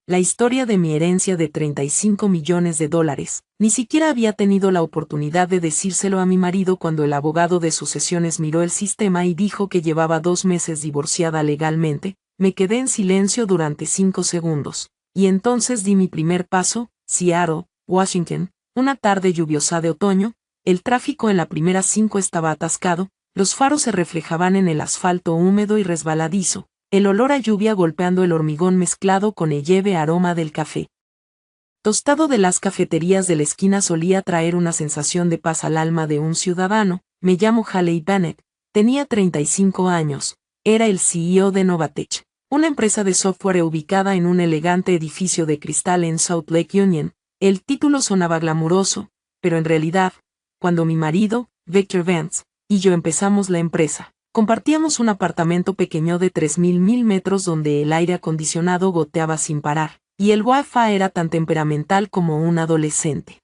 la historia de mi herencia de $35 millones. Ni siquiera había tenido la oportunidad de decírselo a mi marido cuando el abogado de sucesiones miró el sistema y dijo que llevaba 2 meses divorciada legalmente. Me quedé en silencio durante 5 segundos. Y entonces di mi primer paso. Seattle, Washington, una tarde lluviosa de otoño. El tráfico en la primera 5 estaba atascado, los faros se reflejaban en el asfalto húmedo y resbaladizo, el olor a lluvia golpeando el hormigón mezclado con el lleve aroma del café tostado de las cafeterías de la esquina solía traer una sensación de paz al alma de un ciudadano. Me llamo Haley Bennett, tenía 35 años, era el CEO de Novatech, una empresa de software ubicada en un elegante edificio de cristal en South Lake Union. El título sonaba glamuroso, pero en realidad, cuando mi marido, Victor Vance, y yo empezamos la empresa, compartíamos un apartamento pequeño de 3.000 metros donde el aire acondicionado goteaba sin parar, y el Wi-Fi era tan temperamental como un adolescente.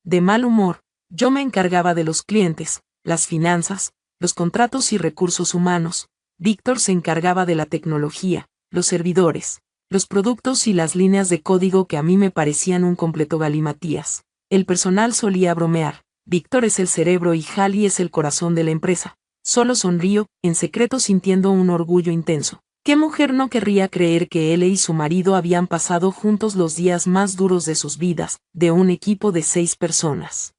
De mal humor, yo me encargaba de los clientes, las finanzas, los contratos y recursos humanos. Víctor se encargaba de la tecnología, los servidores, los productos y las líneas de código que a mí me parecían un completo galimatías. El personal solía bromear, Víctor es el cerebro y Haley es el corazón de la empresa. Solo sonrío, en secreto sintiendo un orgullo intenso. ¿Qué mujer no querría creer que él y su marido habían pasado juntos los días más duros de sus vidas, de un equipo de 6 personas?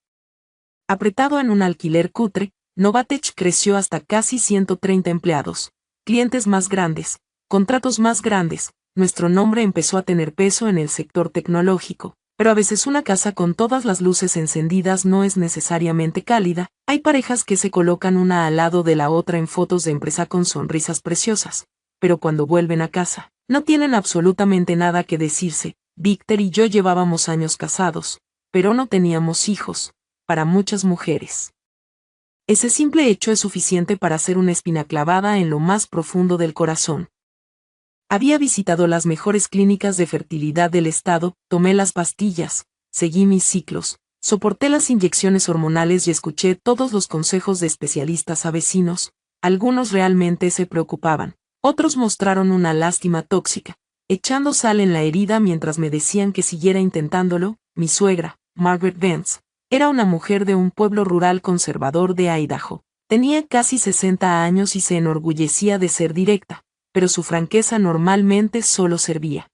Apretado en un alquiler cutre, Novatech creció hasta casi 130 empleados, clientes más grandes, contratos más grandes. Nuestro nombre empezó a tener peso en el sector tecnológico, pero a veces una casa con todas las luces encendidas no es necesariamente cálida. Hay parejas que se colocan una al lado de la otra en fotos de empresa con sonrisas preciosas, pero cuando vuelven a casa, no tienen absolutamente nada que decirse. Víctor y yo llevábamos años casados, pero no teníamos hijos. Para muchas mujeres, ese simple hecho es suficiente para hacer una espina clavada en lo más profundo del corazón. Había visitado las mejores clínicas de fertilidad del estado, tomé las pastillas, seguí mis ciclos, soporté las inyecciones hormonales y escuché todos los consejos de especialistas avecinos. Algunos realmente se preocupaban. Otros mostraron una lástima tóxica, echando sal en la herida mientras me decían que siguiera intentándolo. Mi suegra, Margaret Vance, era una mujer de un pueblo rural conservador de Idaho. Tenía casi 60 años y se enorgullecía de ser directa, pero su franqueza normalmente solo servía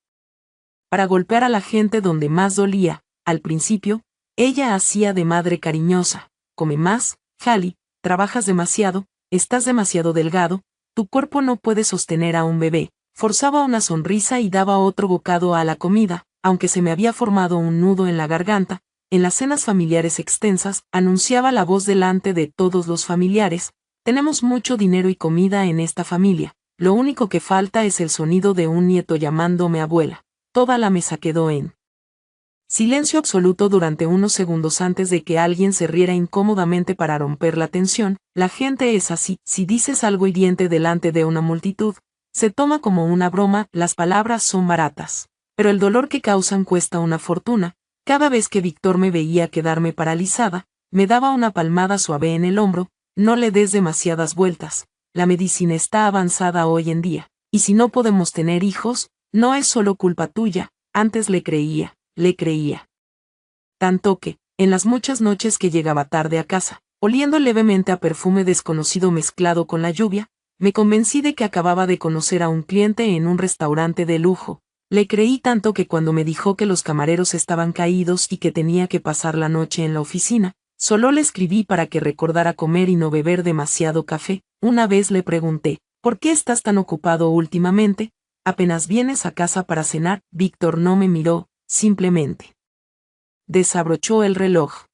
para golpear a la gente donde más dolía. Al principio, ella hacía de madre cariñosa. Come más, Haley, trabajas demasiado, estás demasiado delgado, tu cuerpo no puede sostener a un bebé. Forzaba una sonrisa y daba otro bocado a la comida, aunque se me había formado un nudo en la garganta. En las cenas familiares extensas, anunciaba la voz delante de todos los familiares, tenemos mucho dinero y comida en esta familia, lo único que falta es el sonido de un nieto llamándome abuela. Toda la mesa quedó en silencio absoluto durante unos segundos antes de que alguien se riera incómodamente para romper la tensión. La gente es así, si dices algo hiriente delante de una multitud, se toma como una broma. Las palabras son baratas, pero el dolor que causan cuesta una fortuna. Cada vez que Víctor me veía quedarme paralizada, me daba una palmada suave en el hombro. No le des demasiadas vueltas, la medicina está avanzada hoy en día, y si no podemos tener hijos, no es solo culpa tuya. Antes le creía. Tanto que, en las muchas noches que llegaba tarde a casa, oliendo levemente a perfume desconocido mezclado con la lluvia, me convencí de que acababa de conocer a un cliente en un restaurante de lujo. Le creí tanto que cuando me dijo que los camareros estaban caídos y que tenía que pasar la noche en la oficina, solo le escribí para que recordara comer y no beber demasiado café. Una vez le pregunté, ¿por qué estás tan ocupado últimamente? Apenas vienes a casa para cenar. Víctor no me miró, simplemente desabrochó el reloj.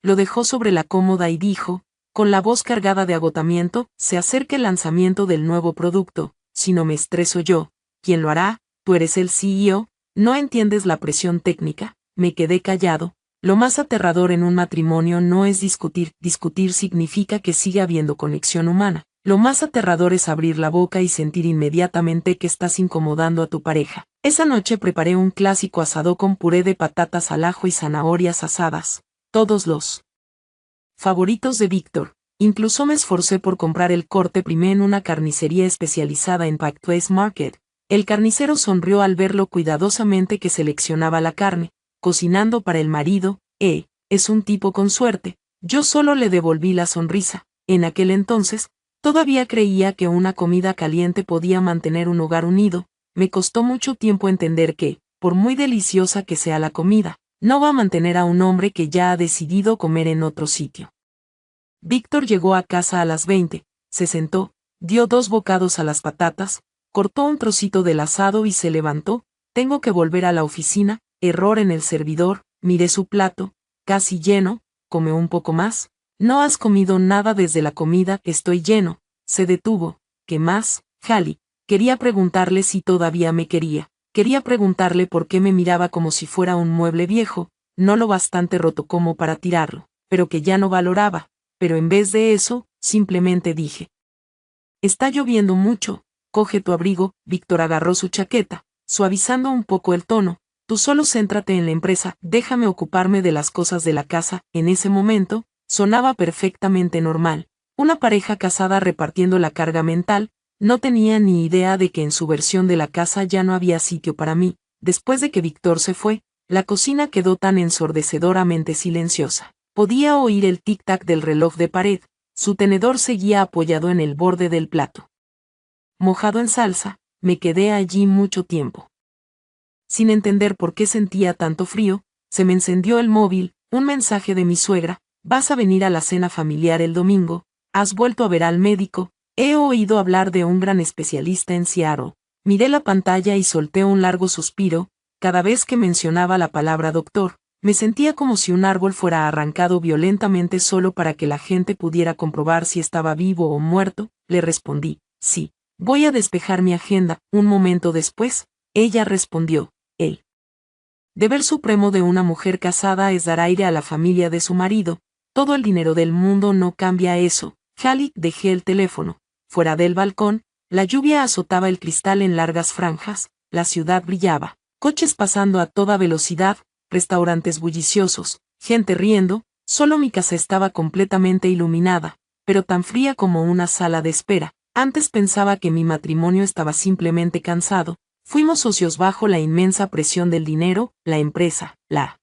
Lo dejó sobre la cómoda y dijo, con la voz cargada de agotamiento, se acerca el lanzamiento del nuevo producto. Si no me estreso yo, ¿quién lo hará? Tú eres el CEO, ¿no entiendes la presión técnica? Me quedé callado. Lo más aterrador en un matrimonio no es discutir. Discutir significa que sigue habiendo conexión humana. Lo más aterrador es abrir la boca y sentir inmediatamente que estás incomodando a tu pareja. Esa noche preparé un clásico asado con puré de patatas al ajo y zanahorias asadas. Todos los favoritos de Víctor. Incluso me esforcé por comprar el corte primé en una carnicería especializada en Pack Place Market. El carnicero sonrió al ver lo cuidadosamente que seleccionaba la carne, cocinando para el marido. Es un tipo con suerte. Yo solo le devolví la sonrisa. En aquel entonces, todavía creía que una comida caliente podía mantener un hogar unido. Me costó mucho tiempo entender que, por muy deliciosa que sea la comida, no va a mantener a un hombre que ya ha decidido comer en otro sitio. Víctor llegó a casa a las 20, se sentó, dio 2 bocados a las patatas, cortó un trocito del asado y se levantó. Tengo que volver a la oficina. Error en el servidor. Miré su plato, casi lleno. Come un poco más. No has comido nada desde la comida. Estoy lleno. Se detuvo. ¿Qué más, Hallie? Quería preguntarle si todavía me quería. Quería preguntarle por qué me miraba como si fuera un mueble viejo, no lo bastante roto como para tirarlo, pero que ya no valoraba. Pero en vez de eso, simplemente dije: está lloviendo mucho, coge tu abrigo. Víctor agarró su chaqueta, suavizando un poco el tono. Tú solo céntrate en la empresa, déjame ocuparme de las cosas de la casa. En ese momento, sonaba perfectamente normal. Una pareja casada repartiendo la carga mental. No tenía ni idea de que en su versión de la casa ya no había sitio para mí. Después de que Víctor se fue, la cocina quedó tan ensordecedoramente silenciosa. Podía oír el tic-tac del reloj de pared. Su tenedor seguía apoyado en el borde del plato. Mojado en salsa, me quedé allí mucho tiempo. Sin entender por qué sentía tanto frío, se me encendió el móvil, un mensaje de mi suegra: ¿vas a venir a la cena familiar el domingo? ¿Has vuelto a ver al médico? He oído hablar de un gran especialista en Seattle. Miré la pantalla y solté un largo suspiro. Cada vez que mencionaba la palabra doctor, me sentía como si un árbol fuera arrancado violentamente solo para que la gente pudiera comprobar si estaba vivo o muerto. Le respondí: sí, voy a despejar mi agenda. Un momento después, ella respondió: el deber supremo de una mujer casada es dar aire a la familia de su marido. Todo el dinero del mundo no cambia eso. Hallie, dejé el teléfono. Fuera del balcón, la lluvia azotaba el cristal en largas franjas, la ciudad brillaba. Coches pasando a toda velocidad, restaurantes bulliciosos, gente riendo. Solo mi casa estaba completamente iluminada, pero tan fría como una sala de espera. Antes pensaba que mi matrimonio estaba simplemente cansado. Fuimos socios bajo la inmensa presión del dinero, la empresa, la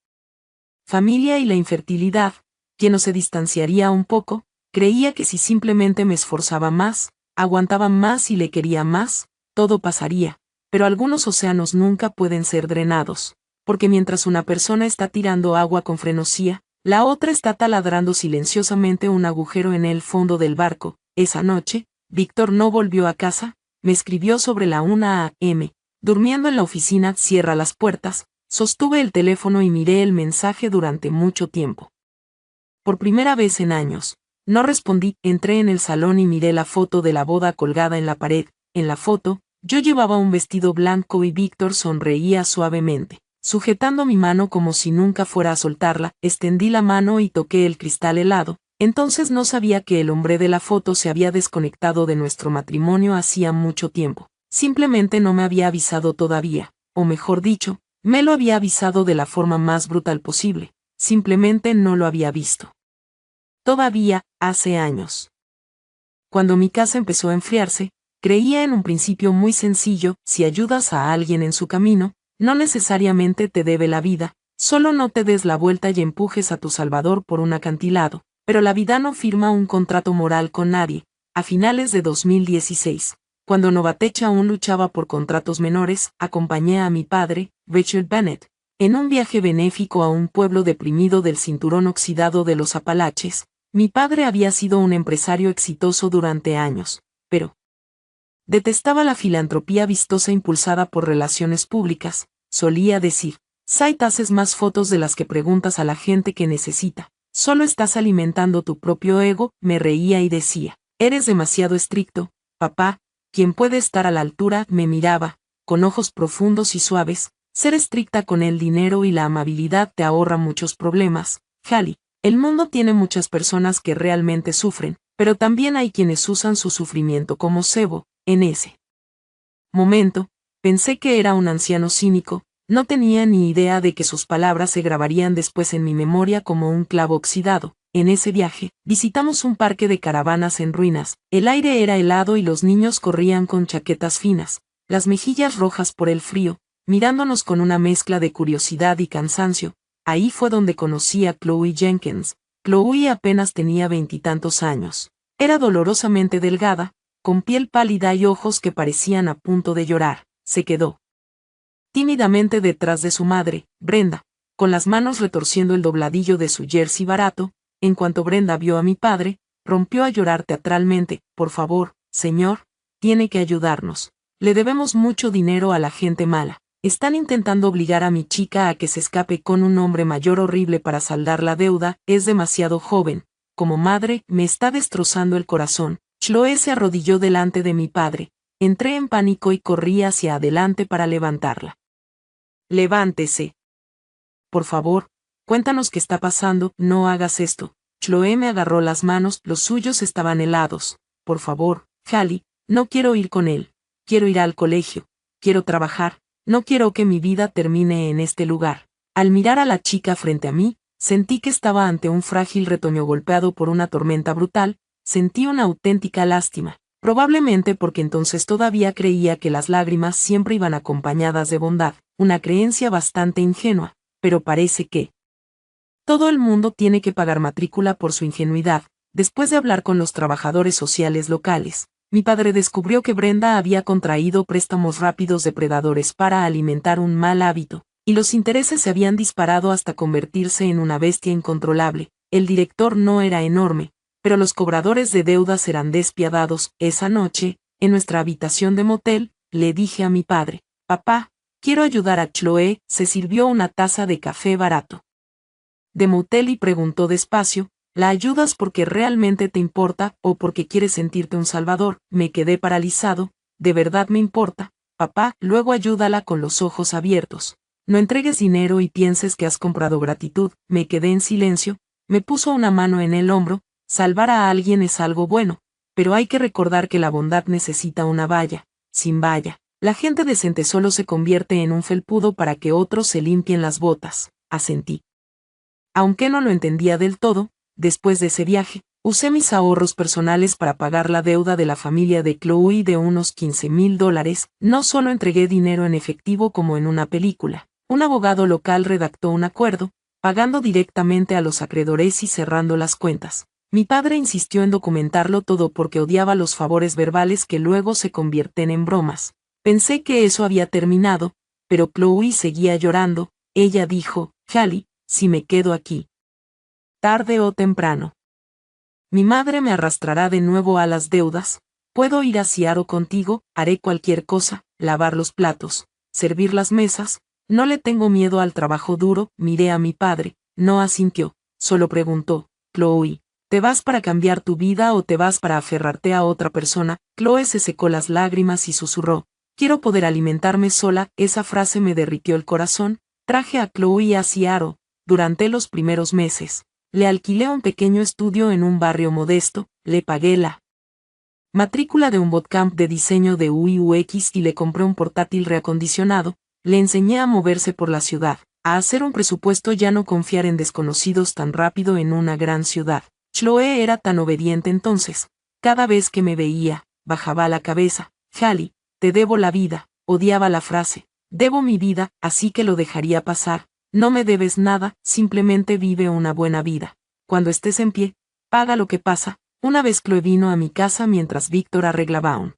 familia y la infertilidad. Quien no se distanciaría un poco, creía que si simplemente me esforzaba más, aguantaba más y le quería más, todo pasaría. Pero algunos océanos nunca pueden ser drenados, porque mientras una persona está tirando agua con frenesía, la otra está taladrando silenciosamente un agujero en el fondo del barco. Esa noche, Víctor no volvió a casa. Me escribió sobre la 1 a.m. Durmiendo en la oficina. Cierra las puertas. Sostuve el teléfono y miré el mensaje durante mucho tiempo. Por primera vez en años, no respondí. Entré en el salón y miré la foto de la boda colgada en la pared. En la foto, yo llevaba un vestido blanco y Víctor sonreía suavemente, sujetando mi mano como si nunca fuera a soltarla. Extendí la mano y toqué el cristal helado. Entonces no sabía que el hombre de la foto se había desconectado de nuestro matrimonio hacía mucho tiempo. Simplemente no me había avisado todavía, o mejor dicho, me lo había avisado de la forma más brutal posible. Simplemente no lo había visto. Todavía, hace años. Cuando mi casa empezó a enfriarse, creía en un principio muy sencillo: si ayudas a alguien en su camino, no necesariamente te debe la vida, solo no te des la vuelta y empujes a tu salvador por un acantilado. Pero la vida no firma un contrato moral con nadie. A finales de 2016, cuando Novatech aún luchaba por contratos menores, acompañé a mi padre, Richard Bennett, en un viaje benéfico a un pueblo deprimido del cinturón oxidado de los Apalaches. Mi padre había sido un empresario exitoso durante años, pero detestaba la filantropía vistosa impulsada por relaciones públicas. Solía decir: Said, haces más fotos de las que preguntas a la gente que necesita. Solo estás alimentando tu propio ego. Me reía y decía: eres demasiado estricto, papá. ¿Quién puede estar a la altura? Me miraba, con ojos profundos y suaves. Ser estricta con el dinero y la amabilidad te ahorra muchos problemas, Hallie. El mundo tiene muchas personas que realmente sufren, pero también hay quienes usan su sufrimiento como cebo. En ese momento, pensé que era un anciano cínico. No tenía ni idea de que sus palabras se grabarían después en mi memoria como un clavo oxidado. En ese viaje, visitamos un parque de caravanas en ruinas. El aire era helado y los niños corrían con chaquetas finas. las mejillas rojas por el frío, mirándonos con una mezcla de curiosidad y cansancio. Ahí fue donde conocí a Chloe Jenkins. Chloe apenas tenía 20 años. Era dolorosamente delgada, con piel pálida y ojos que parecían a punto de llorar. Se quedó tímidamente detrás de su madre, Brenda, con las manos retorciendo el dobladillo de su jersey barato. En cuanto Brenda vio a mi padre, rompió a llorar teatralmente. Por favor, señor, tiene que ayudarnos. Le debemos mucho dinero a la gente mala. Están intentando obligar a mi chica a que se escape con un hombre mayor horrible para saldar la deuda. Es demasiado joven. Como madre, me está destrozando el corazón. Chloe se arrodilló delante de mi padre. Entré en pánico y corrí hacia adelante para levantarla. Levántese. Por favor, cuéntanos qué está pasando. No hagas esto. Chloe me agarró las manos, los suyos estaban helados. Por favor, Hallie, no quiero ir con él. Quiero ir al colegio. Quiero trabajar. No quiero que mi vida termine en este lugar. Al mirar a la chica frente a mí, sentí que estaba ante un frágil retoño golpeado por una tormenta brutal. Sentí una auténtica lástima. Probablemente porque entonces todavía creía que las lágrimas siempre iban acompañadas de bondad, una creencia bastante ingenua, pero parece que todo el mundo tiene que pagar matrícula por su ingenuidad. Después de hablar con los trabajadores sociales locales, mi padre descubrió que Brenda había contraído préstamos rápidos depredadores para alimentar un mal hábito, y los intereses se habían disparado hasta convertirse en una bestia incontrolable. El director no era enorme, pero los cobradores de deudas eran despiadados. Esa noche, en nuestra habitación de motel, le dije a mi padre: papá, quiero ayudar a Chloe. Se sirvió una taza de café barato de motel y preguntó despacio: ¿la ayudas porque realmente te importa o porque quieres sentirte un salvador? Me quedé paralizado. ¿De verdad me importa, papá? Luego ayúdala con los ojos abiertos. No entregues dinero y pienses que has comprado gratitud. Me quedé en silencio. Me puso una mano en el hombro. Salvar a alguien es algo bueno, pero hay que recordar que la bondad necesita una valla. Sin valla, la gente decente solo se convierte en un felpudo para que otros se limpien las botas. Asentí. Aunque no lo entendía del todo, después de ese viaje, usé mis ahorros personales para pagar la deuda de la familia de Chloe de unos $15,000. No solo entregué dinero en efectivo como en una película. Un abogado local redactó un acuerdo, pagando directamente a los acreedores y cerrando las cuentas. Mi padre insistió en documentarlo todo porque odiaba los favores verbales que luego se convierten en bromas. Pensé que eso había terminado, pero Chloe seguía llorando. Ella dijo: Hallie, si me quedo aquí, tarde o temprano, mi madre me arrastrará de nuevo a las deudas. Puedo ir a Seattle contigo, haré cualquier cosa, lavar los platos, servir las mesas. No le tengo miedo al trabajo duro. Miré a mi padre. No asintió, solo preguntó: Chloe, ¿te vas para cambiar tu vida o te vas para aferrarte a otra persona? Chloe se secó las lágrimas y susurró: quiero poder alimentarme sola. Esa frase me derritió el corazón. Traje a Chloe a Seattle. Durante los primeros meses, le alquilé un pequeño estudio en un barrio modesto, le pagué la matrícula de un bootcamp de diseño de UI UX y le compré un portátil reacondicionado. Le enseñé a moverse por la ciudad, a hacer un presupuesto y a no confiar en desconocidos tan rápido en una gran ciudad. Chloe era tan obediente entonces. Cada vez que me veía, bajaba la cabeza. Hallie, te debo la vida. Odiaba la frase. Debo mi vida, así que lo dejaría pasar. No me debes nada, simplemente vive una buena vida. Cuando estés en pie, paga lo que pasa. Una vez Chloe vino a mi casa mientras Víctor arreglaba un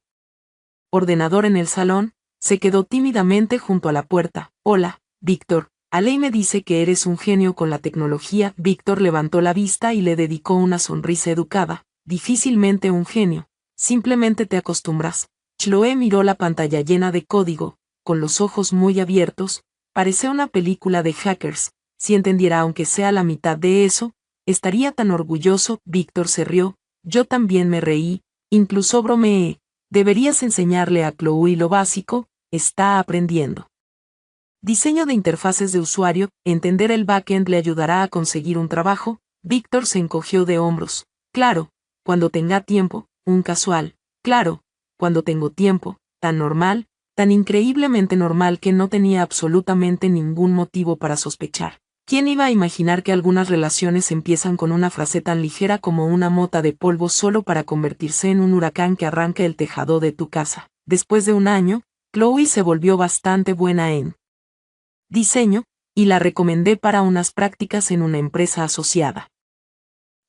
ordenador en el salón. Se quedó tímidamente junto a la puerta. Hola, Víctor. Alei me dice que eres un genio con la tecnología. Víctor levantó la vista y le dedicó una sonrisa educada. Difícilmente un genio. Simplemente te acostumbras. Chloe miró la pantalla llena de código, con los ojos muy abiertos. Parece una película de hackers. Si entendiera aunque sea la mitad de eso, estaría tan orgulloso. Víctor se rió. Yo también me reí. Incluso bromeé. Deberías enseñarle a Chloe lo básico. Está aprendiendo diseño de interfaces de usuario. Entender el backend le ayudará a conseguir un trabajo. Víctor se encogió de hombros. Claro, cuando tenga tiempo. Un casual. Claro, cuando tengo tiempo. Tan normal, tan increíblemente normal que no tenía absolutamente ningún motivo para sospechar. ¿Quién iba a imaginar que algunas relaciones empiezan con una frase tan ligera como una mota de polvo solo para convertirse en un huracán que arranca el tejado de tu casa? Después de un año, Chloe se volvió bastante buena en diseño, y la recomendé para unas prácticas en una empresa asociada.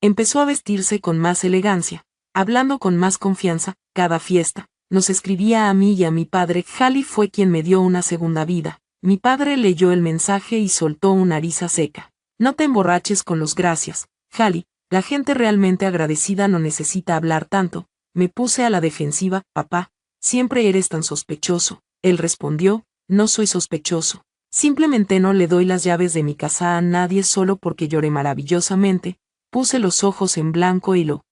Empezó a vestirse con más elegancia, hablando con más confianza. Cada fiesta nos escribía a mí y a mi padre. Hallie fue quien me dio una segunda vida. Mi padre leyó el mensaje y soltó una risa seca. No te emborraches con los gracias, Hallie, la gente realmente agradecida no necesita hablar tanto. Me puse a la defensiva. Papá, siempre eres tan sospechoso. Él respondió, no soy sospechoso. Simplemente no le doy las llaves de mi casa a nadie solo porque lloré maravillosamente. Puse los ojos en blanco y lo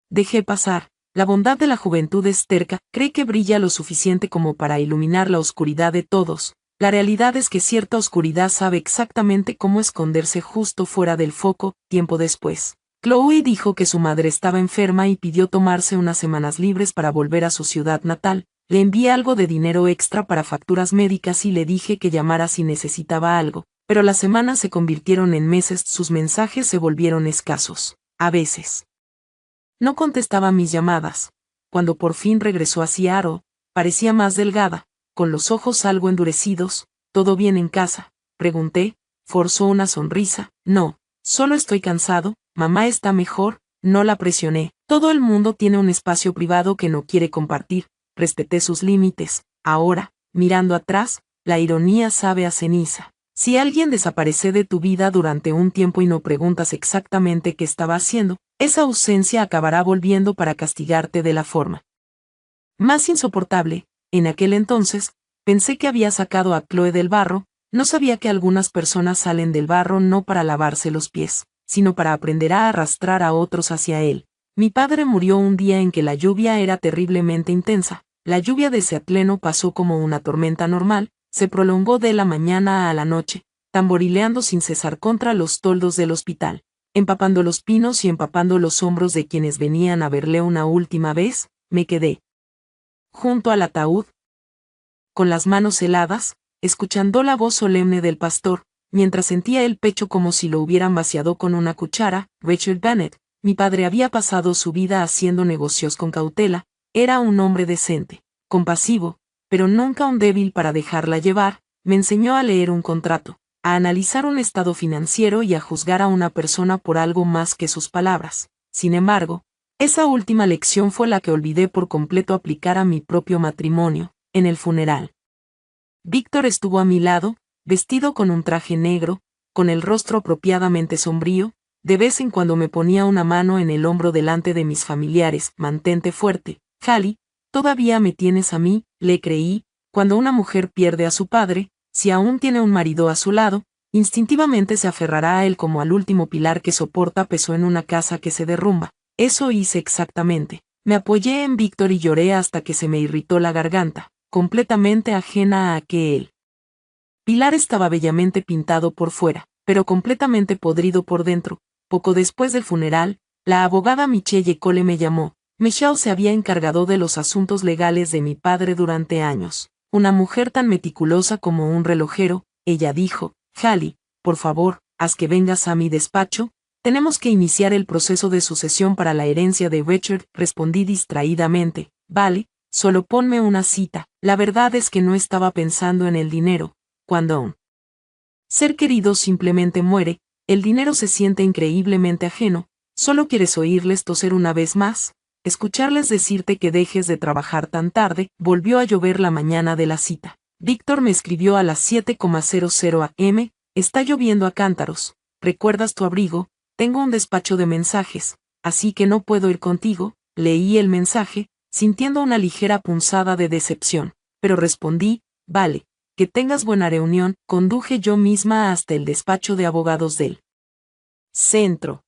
dejé pasar. La bondad de la juventud es terca, cree que brilla lo suficiente como para iluminar la oscuridad de todos. La realidad es que cierta oscuridad sabe exactamente cómo esconderse justo fuera del foco. Tiempo después, Chloe dijo que su madre estaba enferma y pidió tomarse unas semanas libres para volver a su ciudad natal. Le envié algo de dinero extra para facturas médicas y le dije que llamara si necesitaba algo, pero las semanas se convirtieron en meses. Sus mensajes se volvieron escasos. A veces no contestaba mis llamadas. Cuando por fin regresó a Seattle, parecía más delgada, con los ojos algo endurecidos. ¿Todo bien en casa?, pregunté. Forzó una sonrisa. No, solo estoy cansado. Mamá está mejor. No la presioné. Todo el mundo tiene un espacio privado que no quiere compartir. Respeté sus límites. Ahora, mirando atrás, la ironía sabe a ceniza. Si alguien desaparece de tu vida durante un tiempo y no preguntas exactamente qué estaba haciendo, esa ausencia acabará volviendo para castigarte de la forma más insoportable. En aquel entonces, pensé que había sacado a Chloe del barro. No sabía que algunas personas salen del barro no para lavarse los pies, sino para aprender a arrastrar a otros hacia él. Mi padre murió un día en que la lluvia era terriblemente intensa. La lluvia de Seattle pasó como una tormenta normal, se prolongó de la mañana a la noche, tamborileando sin cesar contra los toldos del hospital, empapando los pinos y empapando los hombros de quienes venían a verle una última vez. Me quedé junto al ataúd, con las manos heladas, escuchando la voz solemne del pastor, mientras sentía el pecho como si lo hubieran vaciado con una cuchara. Richard Bennett, mi padre había pasado su vida haciendo negocios con cautela. Era un hombre decente, compasivo, pero nunca un débil para dejarla llevar. Me enseñó a leer un contrato, a analizar un estado financiero y a juzgar a una persona por algo más que sus palabras. Sin embargo, esa última lección fue la que olvidé por completo aplicar a mi propio matrimonio. En el funeral, Víctor estuvo a mi lado, vestido con un traje negro, con el rostro apropiadamente sombrío. De vez en cuando me ponía una mano en el hombro delante de mis familiares. Mantente fuerte, Hallie, todavía me tienes a mí. Le creí. Cuando una mujer pierde a su padre, si aún tiene un marido a su lado, instintivamente se aferrará a él como al último pilar que soporta peso en una casa que se derrumba. Eso hice exactamente. Me apoyé en Víctor y lloré hasta que se me irritó la garganta, completamente ajena a aquel pilar. Estaba bellamente pintado por fuera, pero completamente podrido por dentro. Poco después del funeral, la abogada Michelle Cole me llamó. Michelle se había encargado de los asuntos legales de mi padre durante años. Una mujer tan meticulosa como un relojero. Ella dijo, Hallie, por favor, haz que vengas a mi despacho. Tenemos que iniciar el proceso de sucesión para la herencia de Richard. Respondí distraídamente. Vale, solo ponme una cita. La verdad es que no estaba pensando en el dinero. Cuando un ser querido simplemente muere, el dinero se siente increíblemente ajeno. Solo quieres oírles toser una vez más, escucharles decirte que dejes de trabajar tan tarde. Volvió a llover la mañana de la cita. Víctor me escribió a las 7:00 am. Está lloviendo a cántaros. ¿Recuerdas tu abrigo? Tengo un despacho de mensajes, así que no puedo ir contigo. Leí el mensaje, sintiendo una ligera punzada de decepción, pero respondí, vale, que tengas buena reunión. Conduje yo misma hasta el despacho de abogados del centro.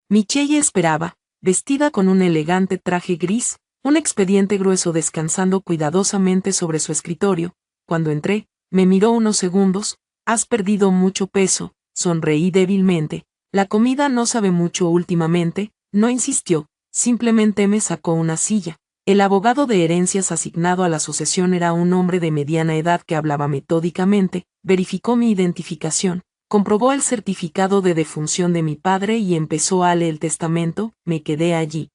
Michelle esperaba, vestida con un elegante traje gris, un expediente grueso descansando cuidadosamente sobre su escritorio. Cuando entré, me miró unos segundos. Has perdido mucho peso. Sonreí débilmente. La comida no sabe mucho últimamente. No insistió, simplemente me sacó una silla. El abogado de herencias asignado a la sucesión era un hombre de mediana edad que hablaba metódicamente, verificó mi identificación, comprobó el certificado de defunción de mi padre y empezó a leer el testamento. Me quedé allí.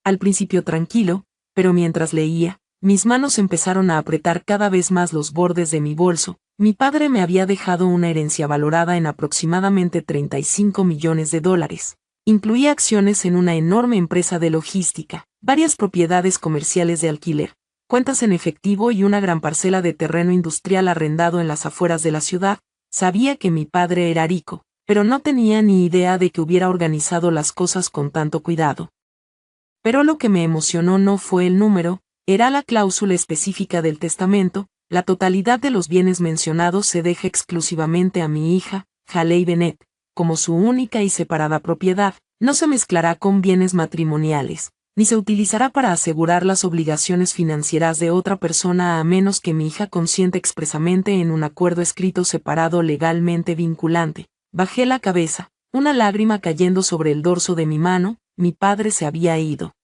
Al principio tranquilo, pero mientras leía, Mis manos empezaron a apretar cada vez más los bordes de mi bolso. Mi padre me había dejado una herencia valorada en aproximadamente 35 millones de dólares. Incluía acciones en una enorme empresa de logística, varias propiedades comerciales de alquiler, cuentas en efectivo y una gran parcela de terreno industrial arrendado en las afueras de la ciudad. Sabía que mi padre era rico, pero no tenía ni idea de que hubiera organizado las cosas con tanto cuidado. Pero lo que me emocionó no fue el número, era la cláusula específica del testamento. La totalidad de los bienes mencionados se deja exclusivamente a mi hija, Haley Bennett, como su única y separada propiedad. No se mezclará con bienes matrimoniales, ni se utilizará para asegurar las obligaciones financieras de otra persona a menos que mi hija consienta expresamente en un acuerdo escrito separado legalmente vinculante. Bajé la cabeza, una lágrima cayendo sobre el dorso de mi mano. Mi padre se había ido.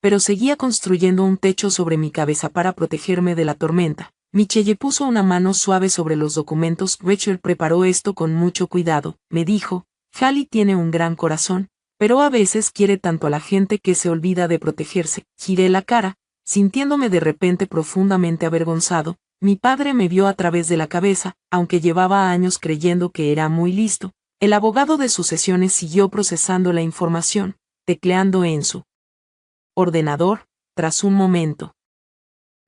Pero seguía construyendo un techo sobre mi cabeza para protegerme de la tormenta. Michelle puso una mano suave sobre los documentos. Rachel preparó esto con mucho cuidado, me dijo. Haley tiene un gran corazón, pero a veces quiere tanto a la gente que se olvida de protegerse. Giré la cara, sintiéndome de repente profundamente avergonzado. Mi padre me vio a través de la cabeza, aunque llevaba años creyendo que era muy listo. El abogado de sucesiones siguió procesando la información, tecleando en su ordenador. Tras un momento,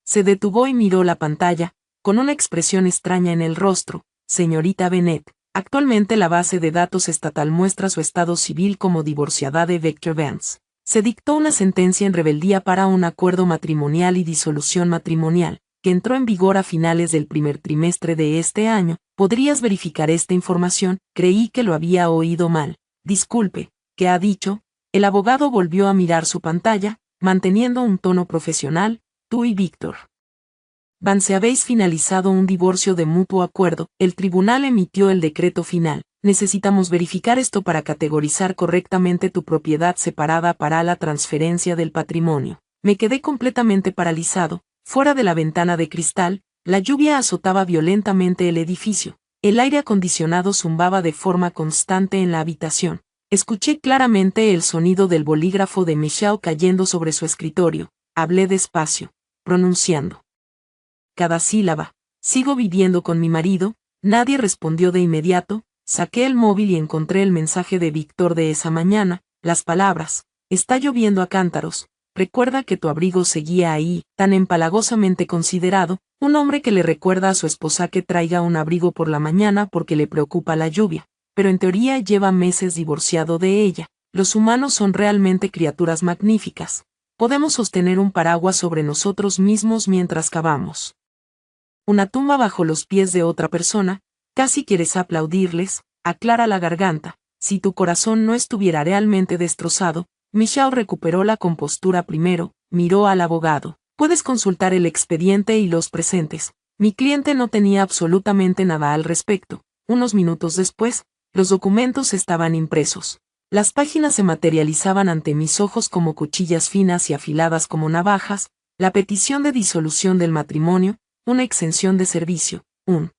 se detuvo y miró la pantalla, con una expresión extraña en el rostro. Señorita Bennett, actualmente la base de datos estatal muestra su estado civil como divorciada de Victor Vance. Se dictó una sentencia en rebeldía para un acuerdo matrimonial y disolución matrimonial, que entró en vigor a finales del primer trimestre de este año. ¿Podrías verificar esta información? Creí que lo había oído mal. Disculpe, ¿qué ha dicho? El abogado volvió a mirar su pantalla, manteniendo un tono profesional. Tú y Víctor Vance habéis finalizado un divorcio de mutuo acuerdo. El tribunal emitió el decreto final. Necesitamos verificar esto para categorizar correctamente tu propiedad separada para la transferencia del patrimonio. Me quedé completamente paralizado. Fuera de la ventana de cristal, la lluvia azotaba violentamente el edificio. El aire acondicionado zumbaba de forma constante en la habitación. Escuché claramente el sonido del bolígrafo de Michelle cayendo sobre su escritorio. Hablé despacio, pronunciando cada sílaba. Sigo viviendo con mi marido. Nadie respondió de inmediato. Saqué el móvil y encontré el mensaje de Víctor de esa mañana. Las palabras: está lloviendo a cántaros. Recuerda que tu abrigo seguía ahí, tan empalagosamente considerado. Un hombre que le recuerda a su esposa que traiga un abrigo por la mañana porque le preocupa la lluvia, pero en teoría lleva meses divorciado de ella. Los humanos son realmente criaturas magníficas. Podemos sostener un paraguas sobre nosotros mismos mientras cavamos una tumba bajo los pies de otra persona. Casi quieres aplaudirles. Aclara la garganta. Si tu corazón no estuviera realmente destrozado. Michelle recuperó la compostura primero, miró al abogado. Puedes consultar el expediente y los presentes. Mi cliente no tenía absolutamente nada al respecto. Unos minutos después, los documentos estaban impresos. Las páginas se materializaban ante mis ojos como cuchillas finas y afiladas como navajas. La petición de disolución del matrimonio, una exención de servicio, un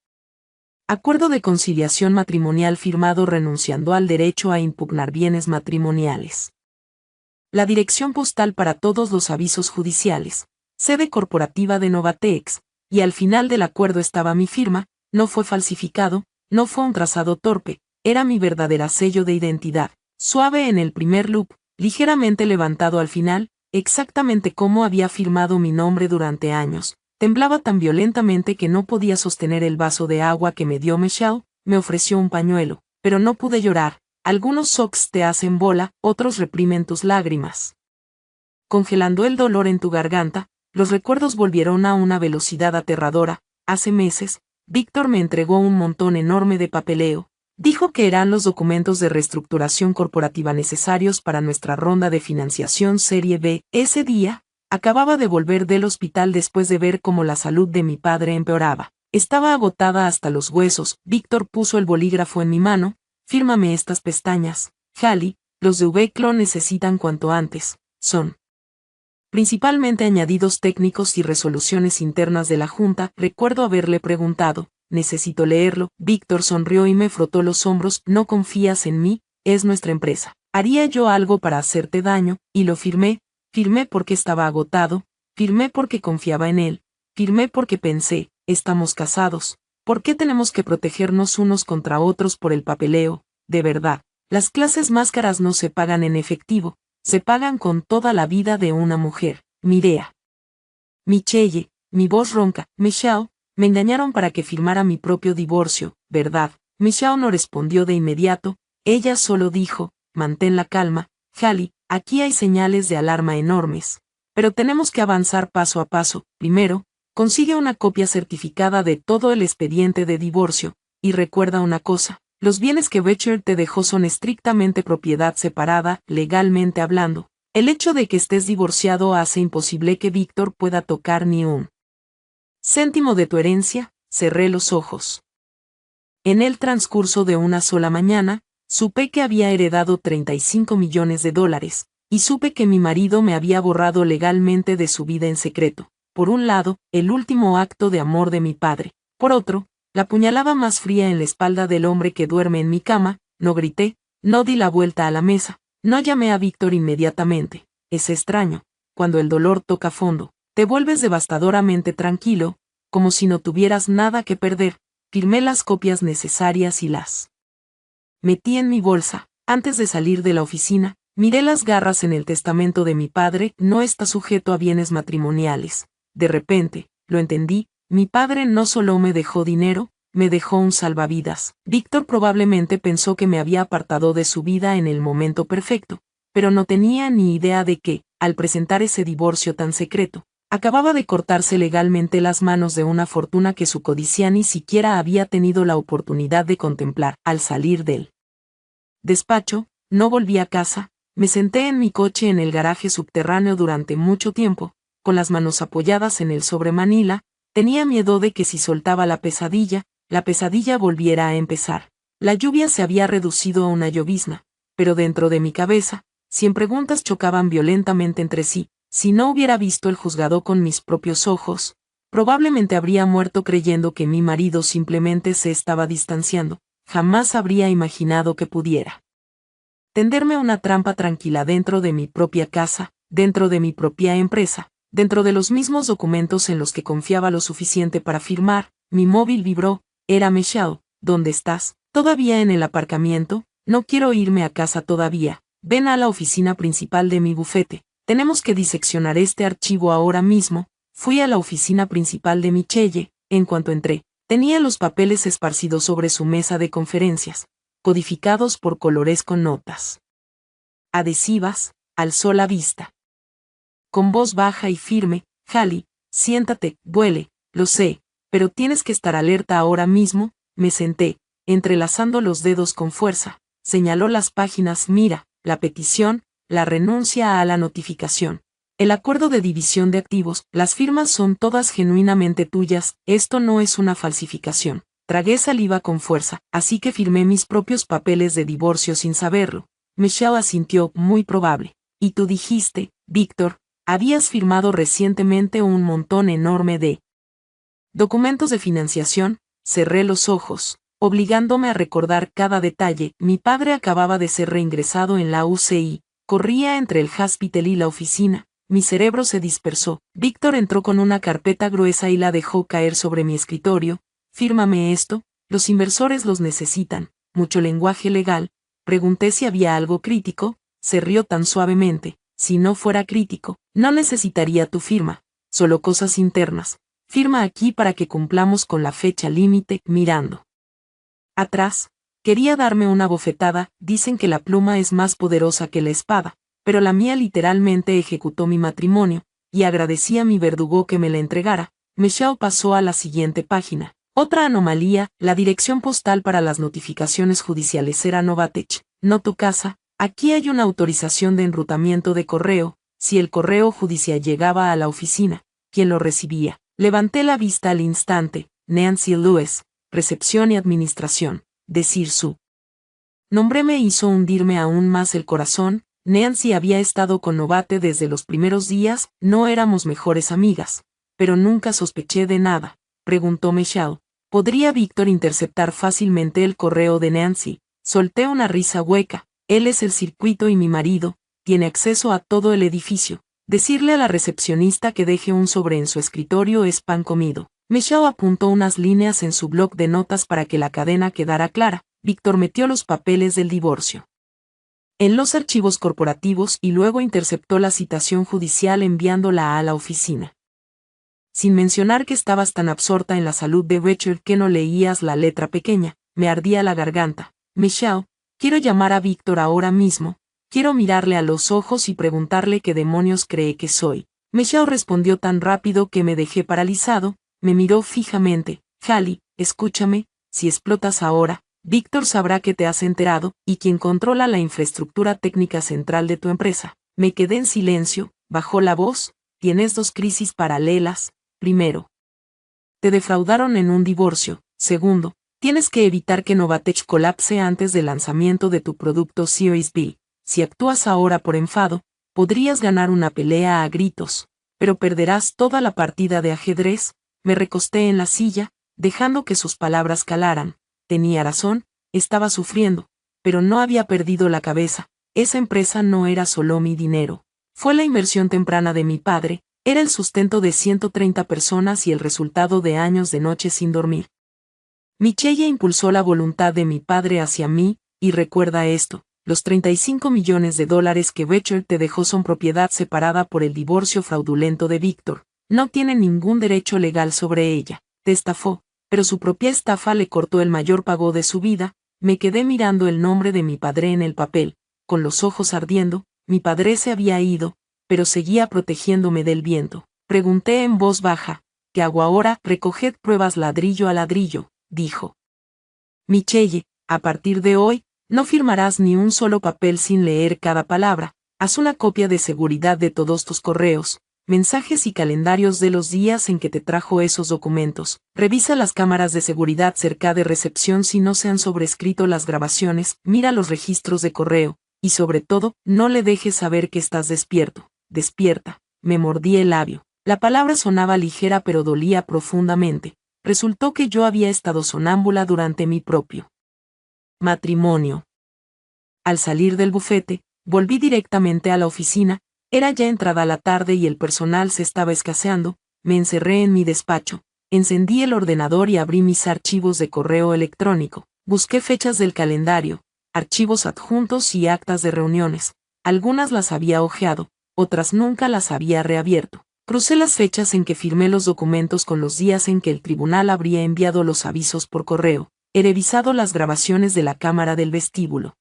acuerdo de conciliación matrimonial firmado renunciando al derecho a impugnar bienes matrimoniales. La dirección postal para todos los avisos judiciales, sede corporativa de Novatex, y al final del acuerdo estaba mi firma. No fue falsificado, no fue un trazado torpe, era mi verdadera sello de identidad, suave en el primer loop, ligeramente levantado al final, exactamente como había firmado mi nombre durante años. Temblaba tan violentamente que no podía sostener el vaso de agua que me dio Michelle. Me ofreció un pañuelo, pero no pude llorar. Algunos shocks te hacen bola, otros reprimen tus lágrimas, congelando el dolor en tu garganta. Los recuerdos volvieron a una velocidad aterradora. Hace meses, Víctor me entregó un montón enorme de papeleo. Dijo que eran los documentos de reestructuración corporativa necesarios para nuestra ronda de financiación Serie B. Ese día, acababa de volver del hospital después de ver cómo la salud de mi padre empeoraba. Estaba agotada hasta los huesos. Víctor puso el bolígrafo en mi mano. Fírmame estas pestañas, Haley. Los de VCLO necesitan cuanto antes. Son principalmente añadidos técnicos y resoluciones internas de la Junta. Recuerdo haberle preguntado, necesito leerlo. Víctor sonrió y me frotó los hombros. No confías en mí, es nuestra empresa. Haría yo algo para hacerte daño, y lo firmé. Firmé porque estaba agotado. Firmé porque confiaba en él. Firmé porque pensé, estamos casados. ¿Por qué tenemos que protegernos unos contra otros por el papeleo? De verdad, las clases más caras no se pagan en efectivo, se pagan con toda la vida de una mujer. Mirea. Michelle, mi voz ronca, Michelle, me engañaron para que firmara mi propio divorcio, ¿verdad? Michelle no respondió de inmediato, ella solo dijo, mantén la calma, Hallie, aquí hay señales de alarma enormes. Pero tenemos que avanzar paso a paso. Primero, consigue una copia certificada de todo el expediente de divorcio, y recuerda una cosa, los bienes que Richard te dejó son estrictamente propiedad separada, legalmente hablando. El hecho de que estés divorciado hace imposible que Víctor pueda tocar ni un céntimo de tu herencia. Cerré los ojos. En el transcurso de una sola mañana, supe que había heredado 35 millones de dólares, y supe que mi marido me había borrado legalmente de su vida en secreto. Por un lado, el último acto de amor de mi padre. Por otro, la puñalada más fría en la espalda del hombre que duerme en mi cama. No grité, no di la vuelta a la mesa, no llamé a Víctor inmediatamente. Es extraño, cuando el dolor toca fondo, te vuelves devastadoramente tranquilo, como si no tuvieras nada que perder. Firmé las copias necesarias y las metí en mi bolsa. Antes de salir de la oficina, miré las garras en el testamento de mi padre, no está sujeto a bienes matrimoniales. De repente, lo entendí, mi padre no solo me dejó dinero, me dejó un salvavidas. Víctor probablemente pensó que me había apartado de su vida en el momento perfecto, pero no tenía ni idea de que, al presentar ese divorcio tan secreto, acababa de cortarse legalmente las manos de una fortuna que su codicia ni siquiera había tenido la oportunidad de contemplar. Al salir del despacho, no volví a casa, me senté en mi coche en el garaje subterráneo durante mucho tiempo, con las manos apoyadas en el sobremanila. Tenía miedo de que si soltaba la pesadilla volviera a empezar. La lluvia se había reducido a una llovizna, pero dentro de mi cabeza, 100 preguntas chocaban violentamente entre sí. Si no hubiera visto el juzgado con mis propios ojos, probablemente habría muerto creyendo que mi marido simplemente se estaba distanciando. Jamás habría imaginado que pudiera tenderme una trampa tranquila dentro de mi propia casa, dentro de mi propia empresa, dentro de los mismos documentos en los que confiaba lo suficiente para firmar. Mi móvil vibró. Era Michelle. ¿Dónde estás? ¿Todavía en el aparcamiento? No quiero irme a casa todavía. Ven a la oficina principal de mi bufete. Tenemos que diseccionar este archivo ahora mismo. Fui a la oficina principal de Michelle. En cuanto entré, tenía los papeles esparcidos sobre su mesa de conferencias, codificados por colores con notas adhesivas. Alzó la vista. Con voz baja y firme, Hallie, siéntate, duele, lo sé, pero tienes que estar alerta ahora mismo. Me senté, entrelazando los dedos con fuerza. Señaló las páginas. Mira, la petición, la renuncia a la notificación, el acuerdo de división de activos, las firmas son todas genuinamente tuyas, esto no es una falsificación. Tragué saliva con fuerza, así que firmé mis propios papeles de divorcio sin saberlo. Michelle asintió. Muy probable. Y tú dijiste, Víctor, habías firmado recientemente un montón enorme de documentos de financiación. Cerré los ojos, obligándome a recordar cada detalle. Mi padre acababa de ser reingresado en la UCI. Corría entre el hospital y la oficina. Mi cerebro se dispersó. Víctor entró con una carpeta gruesa y la dejó caer sobre mi escritorio. Fírmame esto, los inversores los necesitan. Mucho lenguaje legal. Pregunté si había algo crítico. Se rió tan suavemente. Si no fuera crítico, no necesitaría tu firma. Solo cosas internas. Firma aquí para que cumplamos con la fecha límite. Mirando atrás, quería darme una bofetada. Dicen que la pluma es más poderosa que la espada, pero la mía literalmente ejecutó mi matrimonio, y agradecí a mi verdugo que me la entregara. Michelle pasó a la siguiente página. Otra anomalía, la dirección postal para las notificaciones judiciales era Novatech, no tu casa. Aquí hay una autorización de enrutamiento de correo. Si el correo judicial llegaba a la oficina, ¿quién lo recibía? Levanté la vista al instante. Nancy Lewis, recepción y administración. Decir su nombre me hizo hundirme aún más el corazón. Nancy había estado con Novate desde los primeros días. No éramos mejores amigas, pero nunca sospeché de nada. Preguntó Michelle. ¿Podría Víctor interceptar fácilmente el correo de Nancy? Solté una risa hueca. Él es el circuito y mi marido tiene acceso a todo el edificio. Decirle a la recepcionista que deje un sobre en su escritorio es pan comido. Michelle apuntó unas líneas en su bloc de notas para que la cadena quedara clara. Víctor metió los papeles del divorcio en los archivos corporativos y luego interceptó la citación judicial enviándola a la oficina. Sin mencionar que estabas tan absorta en la salud de Richard que no leías la letra pequeña, me ardía la garganta. Michelle, quiero llamar a Víctor ahora mismo, quiero mirarle a los ojos y preguntarle qué demonios cree que soy. Michelle respondió tan rápido que me dejé paralizado, me miró fijamente. Hallie, escúchame, si explotas ahora, Víctor sabrá que te has enterado, y quien controla la infraestructura técnica central de tu empresa. Me quedé en silencio, bajó la voz, tienes dos crisis paralelas. Primero, te defraudaron en un divorcio. Segundo, tienes que evitar que Novatech colapse antes del lanzamiento de tu producto Series B. Si actúas ahora por enfado, podrías ganar una pelea a gritos, pero perderás toda la partida de ajedrez. Me recosté en la silla, dejando que sus palabras calaran. Tenía razón, estaba sufriendo, pero no había perdido la cabeza. Esa empresa no era solo mi dinero. Fue la inversión temprana de mi padre, era el sustento de 130 personas y el resultado de años de noches sin dormir. Michelle impulsó la voluntad de mi padre hacia mí, y recuerda esto, los $35 millones que Richard te dejó son propiedad separada por el divorcio fraudulento de Víctor. No tiene ningún derecho legal sobre ella. Te estafó, pero su propia estafa le cortó el mayor pago de su vida. Me quedé mirando el nombre de mi padre en el papel, con los ojos ardiendo. Mi padre se había ido, pero seguía protegiéndome del viento. Pregunté en voz baja, ¿qué hago ahora? Recoged pruebas ladrillo a ladrillo, dijo Michelle, a partir de hoy, no firmarás ni un solo papel sin leer cada palabra. Haz una copia de seguridad de todos tus correos, mensajes y calendarios de los días en que te trajo esos documentos. Revisa las cámaras de seguridad cerca de recepción si no se han sobrescrito las grabaciones, mira los registros de correo, y sobre todo, no le dejes saber que estás despierto. Despierta. Me mordí el labio. La palabra sonaba ligera pero dolía profundamente. Resultó que yo había estado sonámbula durante mi propio matrimonio. Al salir del bufete, volví directamente a la oficina. Era ya entrada la tarde y el personal se estaba escaseando. Me encerré en mi despacho, encendí el ordenador y abrí mis archivos de correo electrónico. Busqué fechas del calendario, archivos adjuntos y actas de reuniones. Algunas las había hojeado, otras nunca las había reabierto. Crucé las fechas en que firmé los documentos con los días en que el tribunal habría enviado los avisos por correo. He revisado las grabaciones de la cámara del vestíbulo.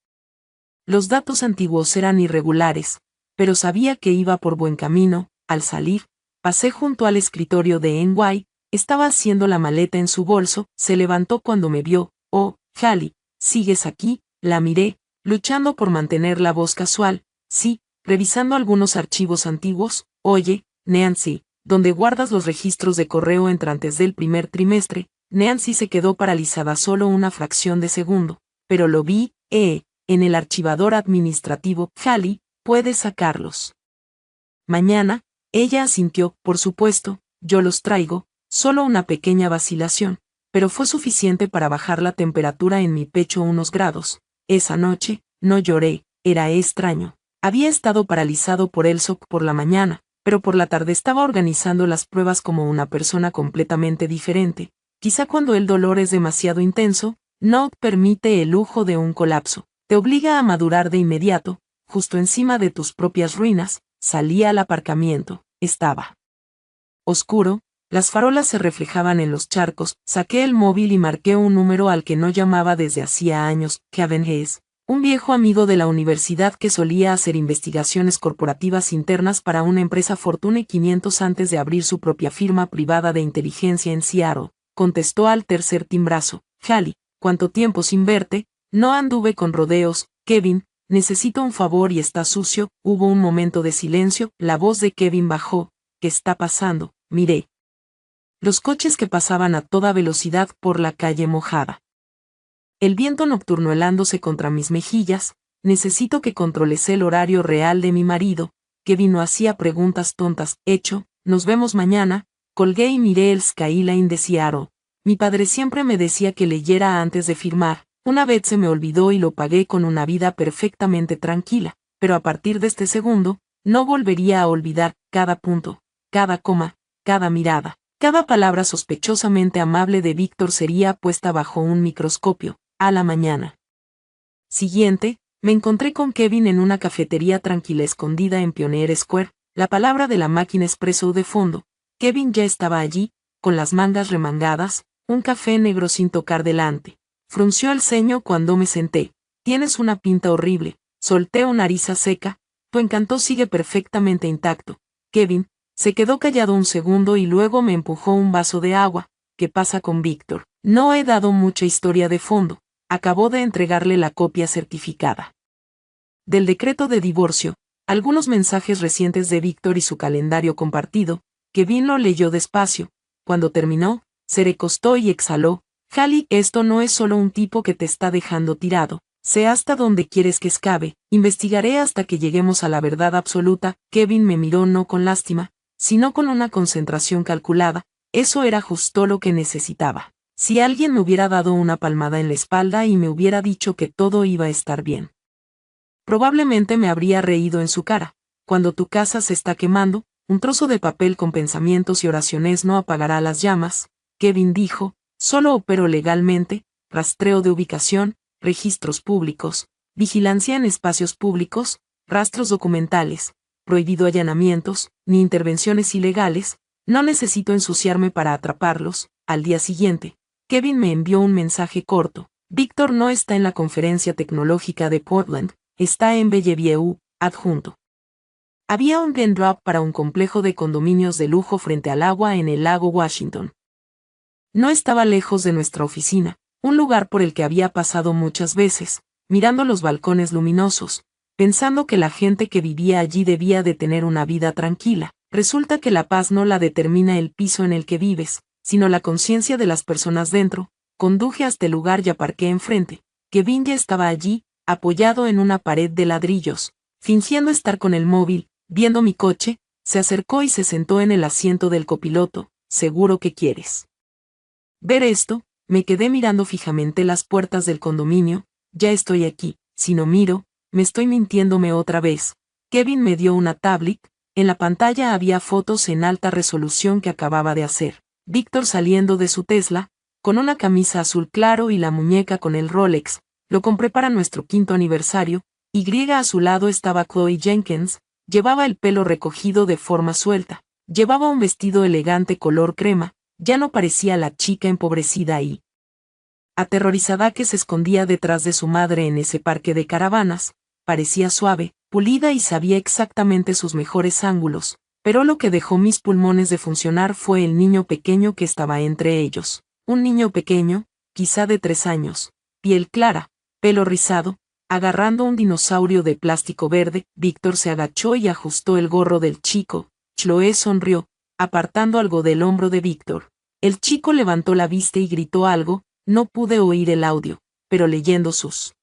Los datos antiguos eran irregulares, pero sabía que iba por buen camino. Al salir, pasé junto al escritorio de NY, estaba haciendo la maleta en su bolso, se levantó cuando me vio. Oh, Hallie, ¿sigues aquí? La miré, luchando por mantener la voz casual. Sí, revisando algunos archivos antiguos. Oye, Nancy, ¿dónde guardas los registros de correo entrantes del primer trimestre? Nancy se quedó paralizada solo una fracción de segundo, pero lo vi, en el archivador administrativo. Hallie, puedes sacarlos mañana. Ella asintió. Por supuesto, yo los traigo. Solo una pequeña vacilación, pero fue suficiente para bajar la temperatura en mi pecho unos grados. Esa noche, no lloré, era extraño. Había estado paralizado por el shock por la mañana, pero por la tarde estaba organizando las pruebas como una persona completamente diferente. Quizá cuando el dolor es demasiado intenso, no permite el lujo de un colapso. Te obliga a madurar de inmediato, justo encima de tus propias ruinas. Salí al aparcamiento. Estaba oscuro, las farolas se reflejaban en los charcos. Saqué el móvil y marqué un número al que no llamaba desde hacía años. Kevin Hayes, un viejo amigo de la universidad que solía hacer investigaciones corporativas internas para una empresa Fortune 500 antes de abrir su propia firma privada de inteligencia en Seattle, contestó al tercer timbrazo. Hallie, ¿cuánto tiempo sin verte? No anduve con rodeos, Kevin, necesito un favor y está sucio. Hubo un momento de silencio, la voz de Kevin bajó. ¿Qué está pasando? Miré los coches que pasaban a toda velocidad por la calle mojada. El viento nocturno helándose contra mis mejillas. Necesito que controles el horario real de mi marido. Kevin no hacía preguntas tontas. Hecho, nos vemos mañana. Colgué y miré el skyline de Seattle. Mi padre siempre me decía que leyera antes de firmar. Una vez se me olvidó y lo pagué con una vida perfectamente tranquila, pero a partir de este segundo, no volvería a olvidar cada punto, cada coma, cada mirada. Cada palabra sospechosamente amable de Víctor sería puesta bajo un microscopio. A la mañana siguiente, me encontré con Kevin en una cafetería tranquila escondida en Pioneer Square, la palabra de la máquina espresso de fondo. Kevin ya estaba allí, con las mangas remangadas, un café negro sin tocar delante. Frunció el ceño cuando me senté. Tienes una pinta horrible. Solteo nariz seca. Tu encanto sigue perfectamente intacto. Kevin se quedó callado un segundo y luego me empujó un vaso de agua. ¿Qué pasa con Víctor? No he dado mucha historia de fondo. Acabó de entregarle la copia certificada del decreto de divorcio, algunos mensajes recientes de Víctor y su calendario compartido. Kevin lo leyó despacio. Cuando terminó, se recostó y exhaló. Hallie, esto no es solo un tipo que te está dejando tirado. Sé hasta dónde quieres que escabe. Investigaré hasta que lleguemos a la verdad absoluta. Kevin me miró no con lástima, sino con una concentración calculada. Eso era justo lo que necesitaba. Si alguien me hubiera dado una palmada en la espalda y me hubiera dicho que todo iba a estar bien, probablemente me habría reído en su cara. Cuando tu casa se está quemando, un trozo de papel con pensamientos y oraciones no apagará las llamas. Kevin dijo, solo opero legalmente, rastreo de ubicación, registros públicos, vigilancia en espacios públicos, rastros documentales, prohibido allanamientos, ni intervenciones ilegales. No necesito ensuciarme para atraparlos. Al día siguiente, Kevin me envió un mensaje corto. Víctor no está en la conferencia tecnológica de Portland, está en Bellevue, adjunto. Había un drop para un complejo de condominios de lujo frente al agua en el lago Washington. No estaba lejos de nuestra oficina, un lugar por el que había pasado muchas veces, mirando los balcones luminosos, pensando que la gente que vivía allí debía de tener una vida tranquila. Resulta que la paz no la determina el piso en el que vives, sino la conciencia de las personas dentro. Conduje hasta el lugar y aparqué enfrente. Kevin ya estaba allí, apoyado en una pared de ladrillos, fingiendo estar con el móvil, viendo mi coche. Se acercó y se sentó en el asiento del copiloto. ¿Seguro que quieres ver esto? Me quedé mirando fijamente las puertas del condominio. Ya estoy aquí. Si no miro, me estoy mintiéndome otra vez. Kevin me dio una tablet. En la pantalla había fotos en alta resolución que acababa de hacer. Víctor saliendo de su Tesla, con una camisa azul claro y la muñeca con el Rolex. Lo compré para nuestro 5º aniversario. Y a su lado estaba Chloe Jenkins. Llevaba el pelo recogido de forma suelta. Llevaba un vestido elegante color crema. Ya no parecía la chica empobrecida y aterrorizada que se escondía detrás de su madre en ese parque de caravanas. Parecía suave, pulida y sabía exactamente sus mejores ángulos. Pero lo que dejó mis pulmones de funcionar fue el niño pequeño que estaba entre ellos. Un niño pequeño, quizá de 3 años, piel clara, pelo rizado, agarrando un dinosaurio de plástico verde. Víctor se agachó y ajustó el gorro del chico. Chloe sonrió, apartando algo del hombro de Víctor. El chico levantó la vista y gritó algo. No pude oír el audio, pero leyendo sus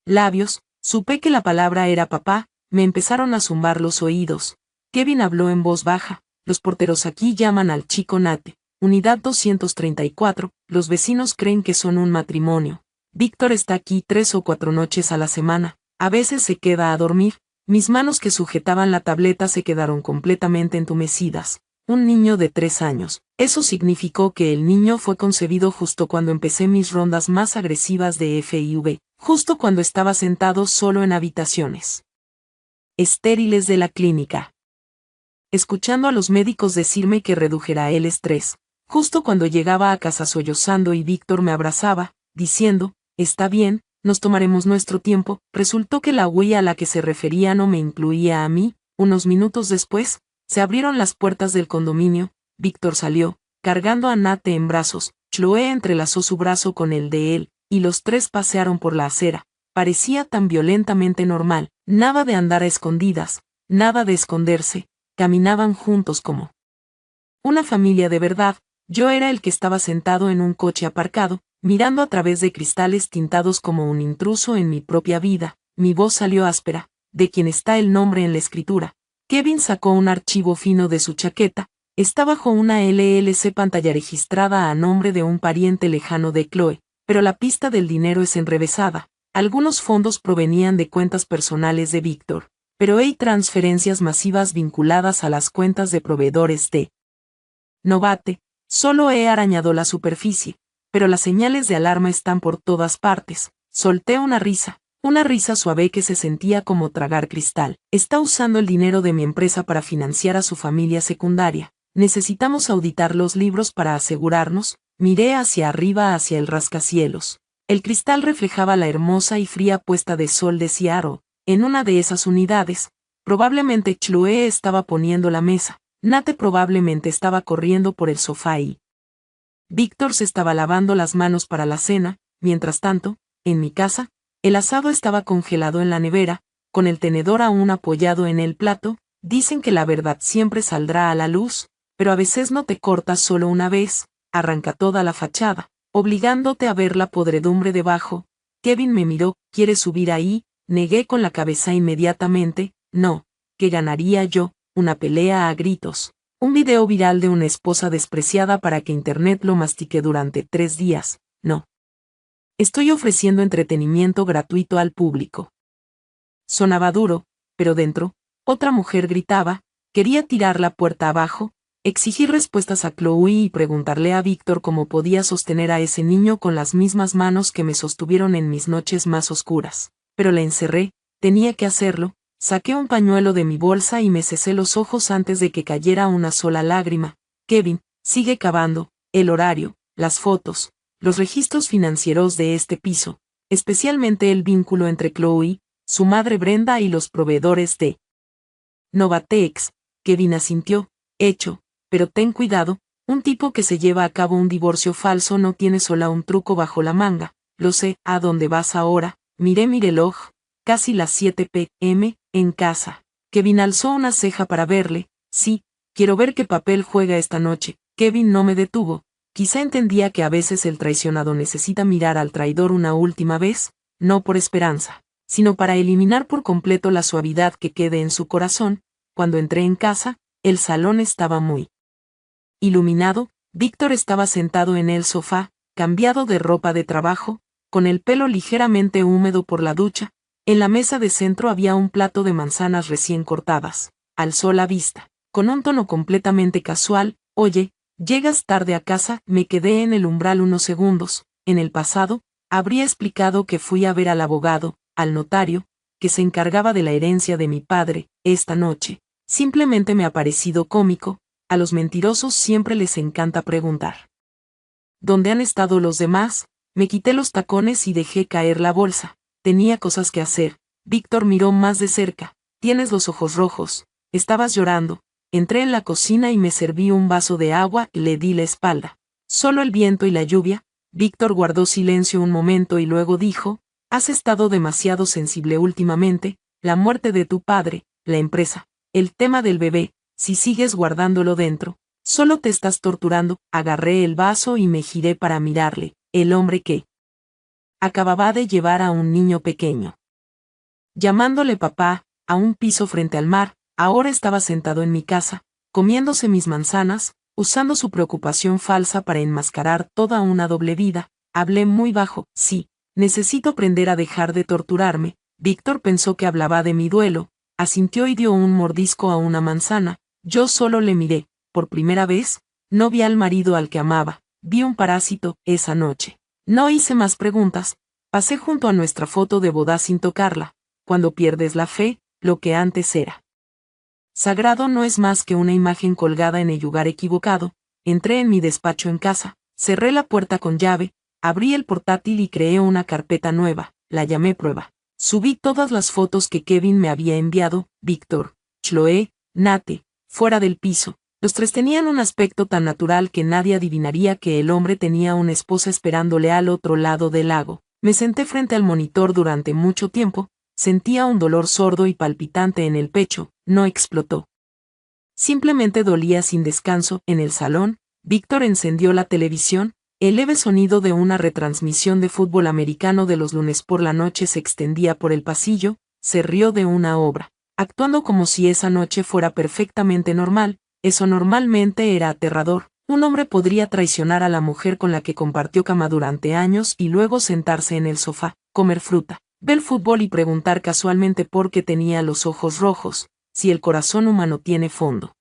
labios, supe que la palabra era papá. Me empezaron a zumbar los oídos. Kevin habló en voz baja. Los porteros aquí llaman al chico Nate. Unidad 234, los vecinos creen que son un matrimonio. Víctor está aquí 3 o 4 noches a la semana. A veces se queda a dormir. Mis manos que sujetaban la tableta se quedaron completamente entumecidas. Un niño de 3 años. Eso significó que el niño fue concebido justo cuando empecé mis rondas más agresivas de FIV, justo cuando estaba sentado solo en habitaciones estériles de la clínica, escuchando a los médicos decirme que redujera el estrés, justo cuando llegaba a casa sollozando y Víctor me abrazaba, diciendo, está bien, nos tomaremos nuestro tiempo. Resultó que la huella a la que se refería no me incluía a mí. Unos minutos después, se abrieron las puertas del condominio. Víctor salió, cargando a Nate en brazos. Chloe entrelazó su brazo con el de él, y los 3 pasearon por la acera. Parecía tan violentamente normal, nada de andar a escondidas, nada de esconderse. Caminaban juntos como una familia de verdad. Yo era el que estaba sentado en un coche aparcado, mirando a través de cristales tintados como un intruso en mi propia vida. Mi voz salió áspera. ¿De quién está el nombre en la escritura? Kevin sacó un archivo fino de su chaqueta. Está bajo una LLC pantalla registrada a nombre de un pariente lejano de Chloe, pero la pista del dinero es enrevesada. Algunos fondos provenían de cuentas personales de Víctor, pero hay transferencias masivas vinculadas a las cuentas de proveedores de Novate. Solo he arañado la superficie, pero las señales de alarma están por todas partes. Solté una risa suave que se sentía como tragar cristal. Está usando el dinero de mi empresa para financiar a su familia secundaria. Necesitamos auditar los libros para asegurarnos. Miré hacia arriba hacia el rascacielos. El cristal reflejaba la hermosa y fría puesta de sol de Seattle. En una de esas unidades, probablemente Chloe estaba poniendo la mesa. Nate probablemente estaba corriendo por el sofá y Víctor se estaba lavando las manos para la cena. Mientras tanto, en mi casa, el asado estaba congelado en la nevera, con el tenedor aún apoyado en el plato. Dicen que la verdad siempre saldrá a la luz, pero a veces no te cortas solo una vez, arranca toda la fachada, obligándote a ver la podredumbre debajo. Kevin me miró. ¿Quieres subir ahí? Negué con la cabeza inmediatamente. No, ¿qué ganaría yo? Una pelea a gritos. Un video viral de una esposa despreciada para que Internet lo mastique durante 3 días. No. Estoy ofreciendo entretenimiento gratuito al público. Sonaba duro, pero dentro, otra mujer gritaba. Quería tirar la puerta abajo, exigir respuestas a Chloe y preguntarle a Víctor cómo podía sostener a ese niño con las mismas manos que me sostuvieron en mis noches más oscuras. Pero la encerré, tenía que hacerlo. Saqué un pañuelo de mi bolsa y me secé los ojos antes de que cayera una sola lágrima. Kevin, sigue cavando. El horario, las fotos, los registros financieros de este piso, especialmente el vínculo entre Chloe, su madre Brenda y los proveedores de Novatex. Kevin asintió. Hecho, pero ten cuidado, un tipo que se lleva a cabo un divorcio falso no tiene sola un truco bajo la manga. Lo sé. ¿A dónde vas ahora? Miré mi reloj. Casi las 7 p.m., en casa. Kevin alzó una ceja para verle. Sí, quiero ver qué papel juega esta noche. Kevin no me detuvo. Quizá entendía que a veces el traicionado necesita mirar al traidor una última vez, no por esperanza, sino para eliminar por completo la suavidad que quede en su corazón. Cuando entré en casa, el salón estaba muy iluminado. Víctor estaba sentado en el sofá, cambiado de ropa de trabajo, con el pelo ligeramente húmedo por la ducha. En la mesa de centro había un plato de manzanas recién cortadas. Alzó la vista, con un tono completamente casual. Oye, ¿llegas tarde a casa? Me quedé en el umbral unos segundos. En el pasado, habría explicado que fui a ver al abogado, al notario, que se encargaba de la herencia de mi padre. Esta noche, simplemente me ha parecido cómico. A los mentirosos siempre les encanta preguntar ¿dónde han estado los demás? Me quité los tacones y dejé caer la bolsa. Tenía cosas que hacer. Víctor miró más de cerca. Tienes los ojos rojos. Estabas llorando. Entré en la cocina y me serví un vaso de agua y le di la espalda. Solo el viento y la lluvia. Víctor guardó silencio un momento y luego dijo, has estado demasiado sensible últimamente. La muerte de tu padre, la empresa, el tema del bebé. Si sigues guardándolo dentro, solo te estás torturando. Agarré el vaso y me giré para mirarle. El hombre que acababa de llevar a un niño pequeño, llamándole papá, a un piso frente al mar, ahora estaba sentado en mi casa, comiéndose mis manzanas, usando su preocupación falsa para enmascarar toda una doble vida. Hablé muy bajo. Sí, necesito aprender a dejar de torturarme. Víctor pensó que hablaba de mi duelo, asintió y dio un mordisco a una manzana. Yo solo le miré. Por primera vez, no vi al marido al que amaba, vi un parásito. Esa noche no hice más preguntas. Pasé junto a nuestra foto de boda sin tocarla. Cuando pierdes la fe, lo que antes era sagrado no es más que una imagen colgada en el lugar equivocado. Entré en mi despacho en casa, cerré la puerta con llave, abrí el portátil y creé una carpeta nueva. La llamé prueba. Subí todas las fotos que Kevin me había enviado. Víctor, Chloe, Nate, fuera del piso. Los 3 tenían un aspecto tan natural que nadie adivinaría que el hombre tenía una esposa esperándole al otro lado del lago. Me senté frente al monitor durante mucho tiempo, sentía un dolor sordo y palpitante en el pecho. No explotó. Simplemente dolía sin descanso. En el salón, Víctor encendió la televisión. El leve sonido de una retransmisión de fútbol americano de los lunes por la noche se extendía por el pasillo. Se rió de una obra, actuando como si esa noche fuera perfectamente normal. Eso normalmente era aterrador. Un hombre podría traicionar a la mujer con la que compartió cama durante años y luego sentarse en el sofá, comer fruta, ver el fútbol y preguntar casualmente por qué tenía los ojos rojos, si el corazón humano tiene fondo.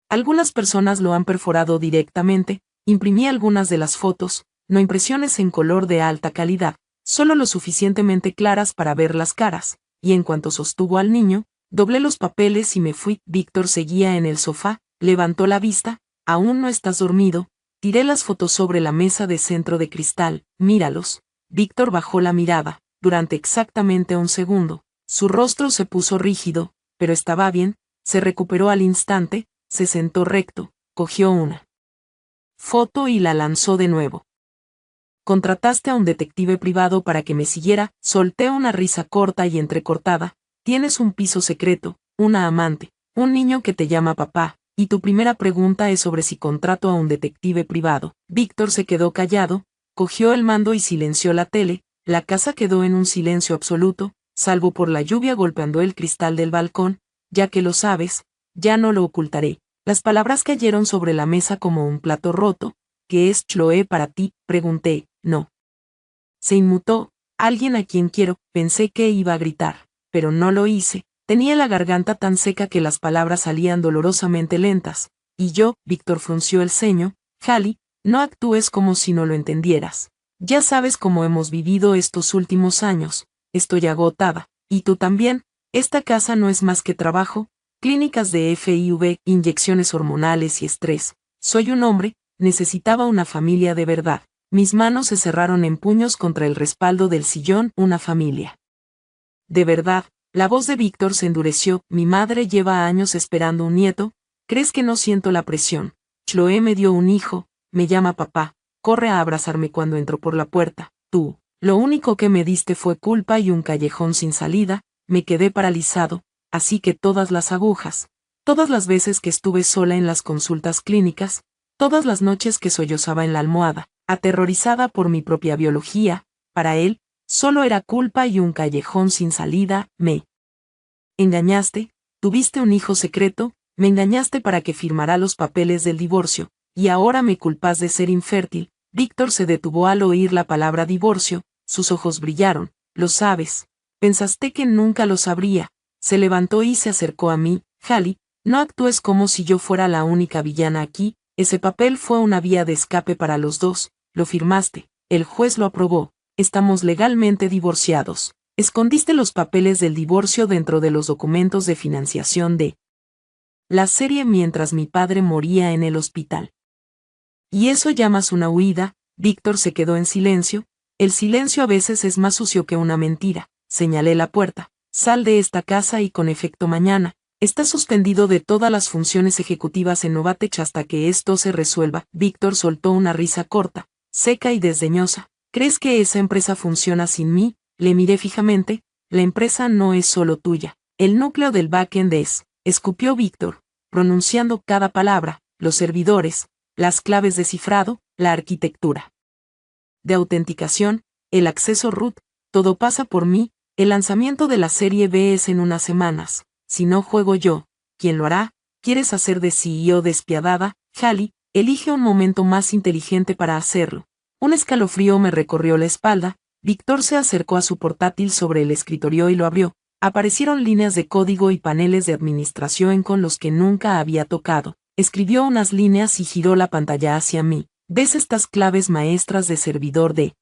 Algunas personas lo han perforado directamente, imprimí algunas de las fotos, no impresiones en color de alta calidad, solo lo suficientemente claras para ver las caras, y en cuanto sostuvo al niño, doblé los papeles y me fui. Víctor seguía en el sofá, levantó la vista, aún no estás dormido, tiré las fotos sobre la mesa de centro de cristal, míralos. Víctor bajó la mirada, durante exactamente un segundo, su rostro se puso rígido, pero estaba bien, se recuperó al instante, se sentó recto, cogió una foto y la lanzó de nuevo. Contrataste a un detective privado para que me siguiera, solté una risa corta y entrecortada, tienes un piso secreto, una amante, un niño que te llama papá, y tu primera pregunta es sobre si contrato a un detective privado. Víctor se quedó callado, cogió el mando y silenció la tele, la casa quedó en un silencio absoluto, salvo por la lluvia golpeando el cristal del balcón, ya que lo sabes, ya no lo ocultaré. Las palabras cayeron sobre la mesa como un plato roto. ¿Qué es Chloe para ti?, pregunté. No. Se inmutó. Alguien a quien quiero. Pensé que iba a gritar, pero no lo hice. Tenía la garganta tan seca que las palabras salían dolorosamente lentas. Y yo, Víctor frunció el ceño, Hallie, no actúes como si no lo entendieras. Ya sabes cómo hemos vivido estos últimos años. Estoy agotada. Y tú también. Esta casa no es más que trabajo, clínicas de FIV, inyecciones hormonales y estrés. Soy un hombre, necesitaba una familia de verdad. Mis manos se cerraron en puños contra el respaldo del sillón. Una familia de verdad. La voz de Víctor se endureció. Mi madre lleva años esperando un nieto. ¿Crees que no siento la presión? Chloe me dio un hijo, me llama papá, corre a abrazarme cuando entro por la puerta. Tú, lo único que me diste fue culpa y un callejón sin salida. Me quedé paralizado, así que todas las agujas, todas las veces que estuve sola en las consultas clínicas, todas las noches que sollozaba en la almohada, aterrorizada por mi propia biología, para él, solo era culpa y un callejón sin salida. Me engañaste, tuviste un hijo secreto, me engañaste para que firmara los papeles del divorcio, y ahora me culpas de ser infértil. Víctor se detuvo al oír la palabra divorcio, sus ojos brillaron. Lo sabes. Pensaste que nunca lo sabría. Se levantó y se acercó a mí. Hallie, no actúes como si yo fuera la única villana aquí. Ese papel fue una vía de escape para los dos. Lo firmaste. El juez lo aprobó. Estamos legalmente divorciados. Escondiste los papeles del divorcio dentro de los documentos de financiación de la serie mientras mi padre moría en el hospital. ¿Y eso llamas una huida? Víctor se quedó en silencio. El silencio a veces es más sucio que una mentira. Señalé la puerta. Sal de esta casa y con efecto mañana. Estás suspendido de todas las funciones ejecutivas en Novatech hasta que esto se resuelva. Víctor soltó una risa corta, seca y desdeñosa. ¿Crees que esa empresa funciona sin mí? Le miré fijamente. La empresa no es solo tuya. El núcleo del backend es, escupió Víctor, pronunciando cada palabra, los servidores, las claves de cifrado, la arquitectura de autenticación, el acceso root, todo pasa por mí. El lanzamiento de la serie B es en unas semanas. Si no juego yo, ¿quién lo hará? ¿Quieres hacer de CEO despiadada? Hallie, elige un momento más inteligente para hacerlo. Un escalofrío me recorrió la espalda. Víctor se acercó a su portátil sobre el escritorio y lo abrió. Aparecieron líneas de código y paneles de administración con los que nunca había tocado. Escribió unas líneas y giró la pantalla hacia mí. ¿Ves estas claves maestras de servidor de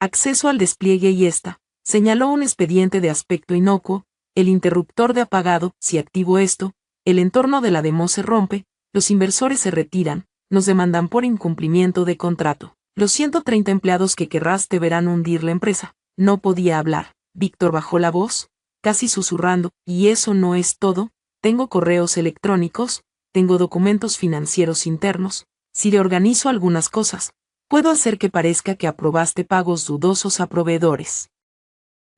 acceso al despliegue y esta? Señaló un expediente de aspecto inocuo. El interruptor de apagado. Si activo esto, el entorno de la demo se rompe, los inversores se retiran, nos demandan por incumplimiento de contrato. Los 130 empleados que querrás deberán hundir la empresa. No podía hablar. Víctor bajó la voz, casi susurrando, y eso no es todo. Tengo correos electrónicos, tengo documentos financieros internos. Si reorganizo algunas cosas, puedo hacer que parezca que aprobaste pagos dudosos a proveedores.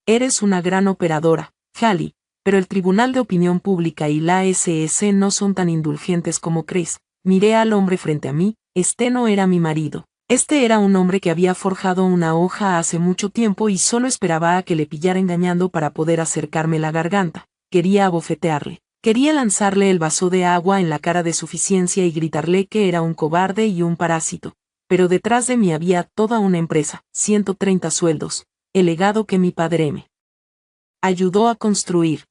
Eres una gran operadora, Hallie, pero el Tribunal de Opinión Pública y la SS no son tan indulgentes como crees. Miré al hombre frente a mí. Este no era mi marido. Este era un hombre que había forjado una hoja hace mucho tiempo y solo esperaba a que le pillara engañando para poder acercarme la garganta. Quería abofetearle. Quería lanzarle el vaso de agua en la cara de suficiencia y gritarle que era un cobarde y un parásito. Pero detrás de mí había toda una empresa, 130 sueldos. el legado que mi padre me ayudó a construir.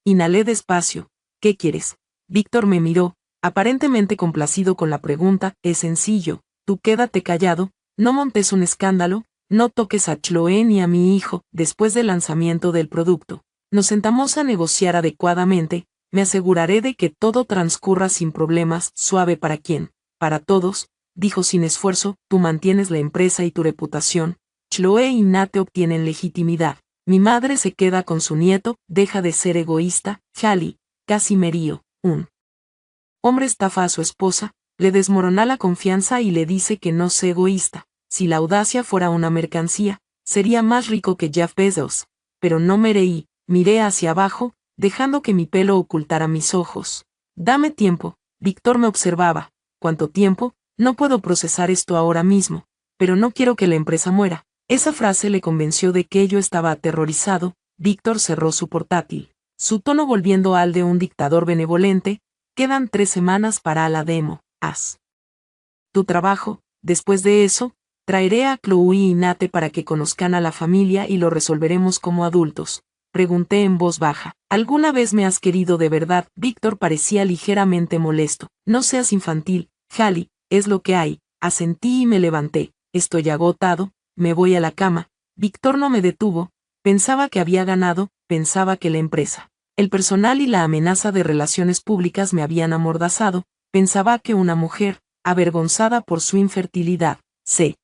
Inhalé despacio. ¿Qué quieres? Víctor me miró, aparentemente complacido con la pregunta. Es sencillo, tú quédate callado, no montes un escándalo, no toques a Chloe ni a mi hijo. Después del lanzamiento del producto, nos sentamos a negociar adecuadamente. Me aseguraré de que todo transcurra sin problemas. Suave para quién, para todos, dijo sin esfuerzo. Tú mantienes la empresa y tu reputación. Chloe y Nate obtienen legitimidad. Mi madre se queda con su nieto. Deja de ser egoísta. Hallie, casi me río. Un hombre estafa a su esposa, le desmorona la confianza y le dice que no sea egoísta. Si la audacia fuera una mercancía, sería más rico que Jeff Bezos. Pero no me reí, miré hacia abajo, dejando que mi pelo ocultara mis ojos. Dame tiempo, Víctor me observaba. ¿Cuánto tiempo? No puedo procesar esto ahora mismo, pero no quiero que la empresa muera. Esa frase le convenció de que yo estaba aterrorizado. Víctor cerró su portátil, su tono volviendo al de un dictador benevolente. Quedan 3 semanas para la demo. Haz tu trabajo. Después de eso, traeré a Chloe y Nate para que conozcan a la familia y lo resolveremos como adultos. Pregunté en voz baja. ¿Alguna vez me has querido de verdad? Víctor parecía ligeramente molesto. No seas infantil, Hallie, es lo que hay. Asentí y me levanté. Estoy agotado, me voy a la cama. Víctor no me detuvo. Pensaba que había ganado, pensaba que la empresa, el personal y la amenaza de relaciones públicas me habían amordazado. Pensaba que una mujer, avergonzada por su infertilidad, se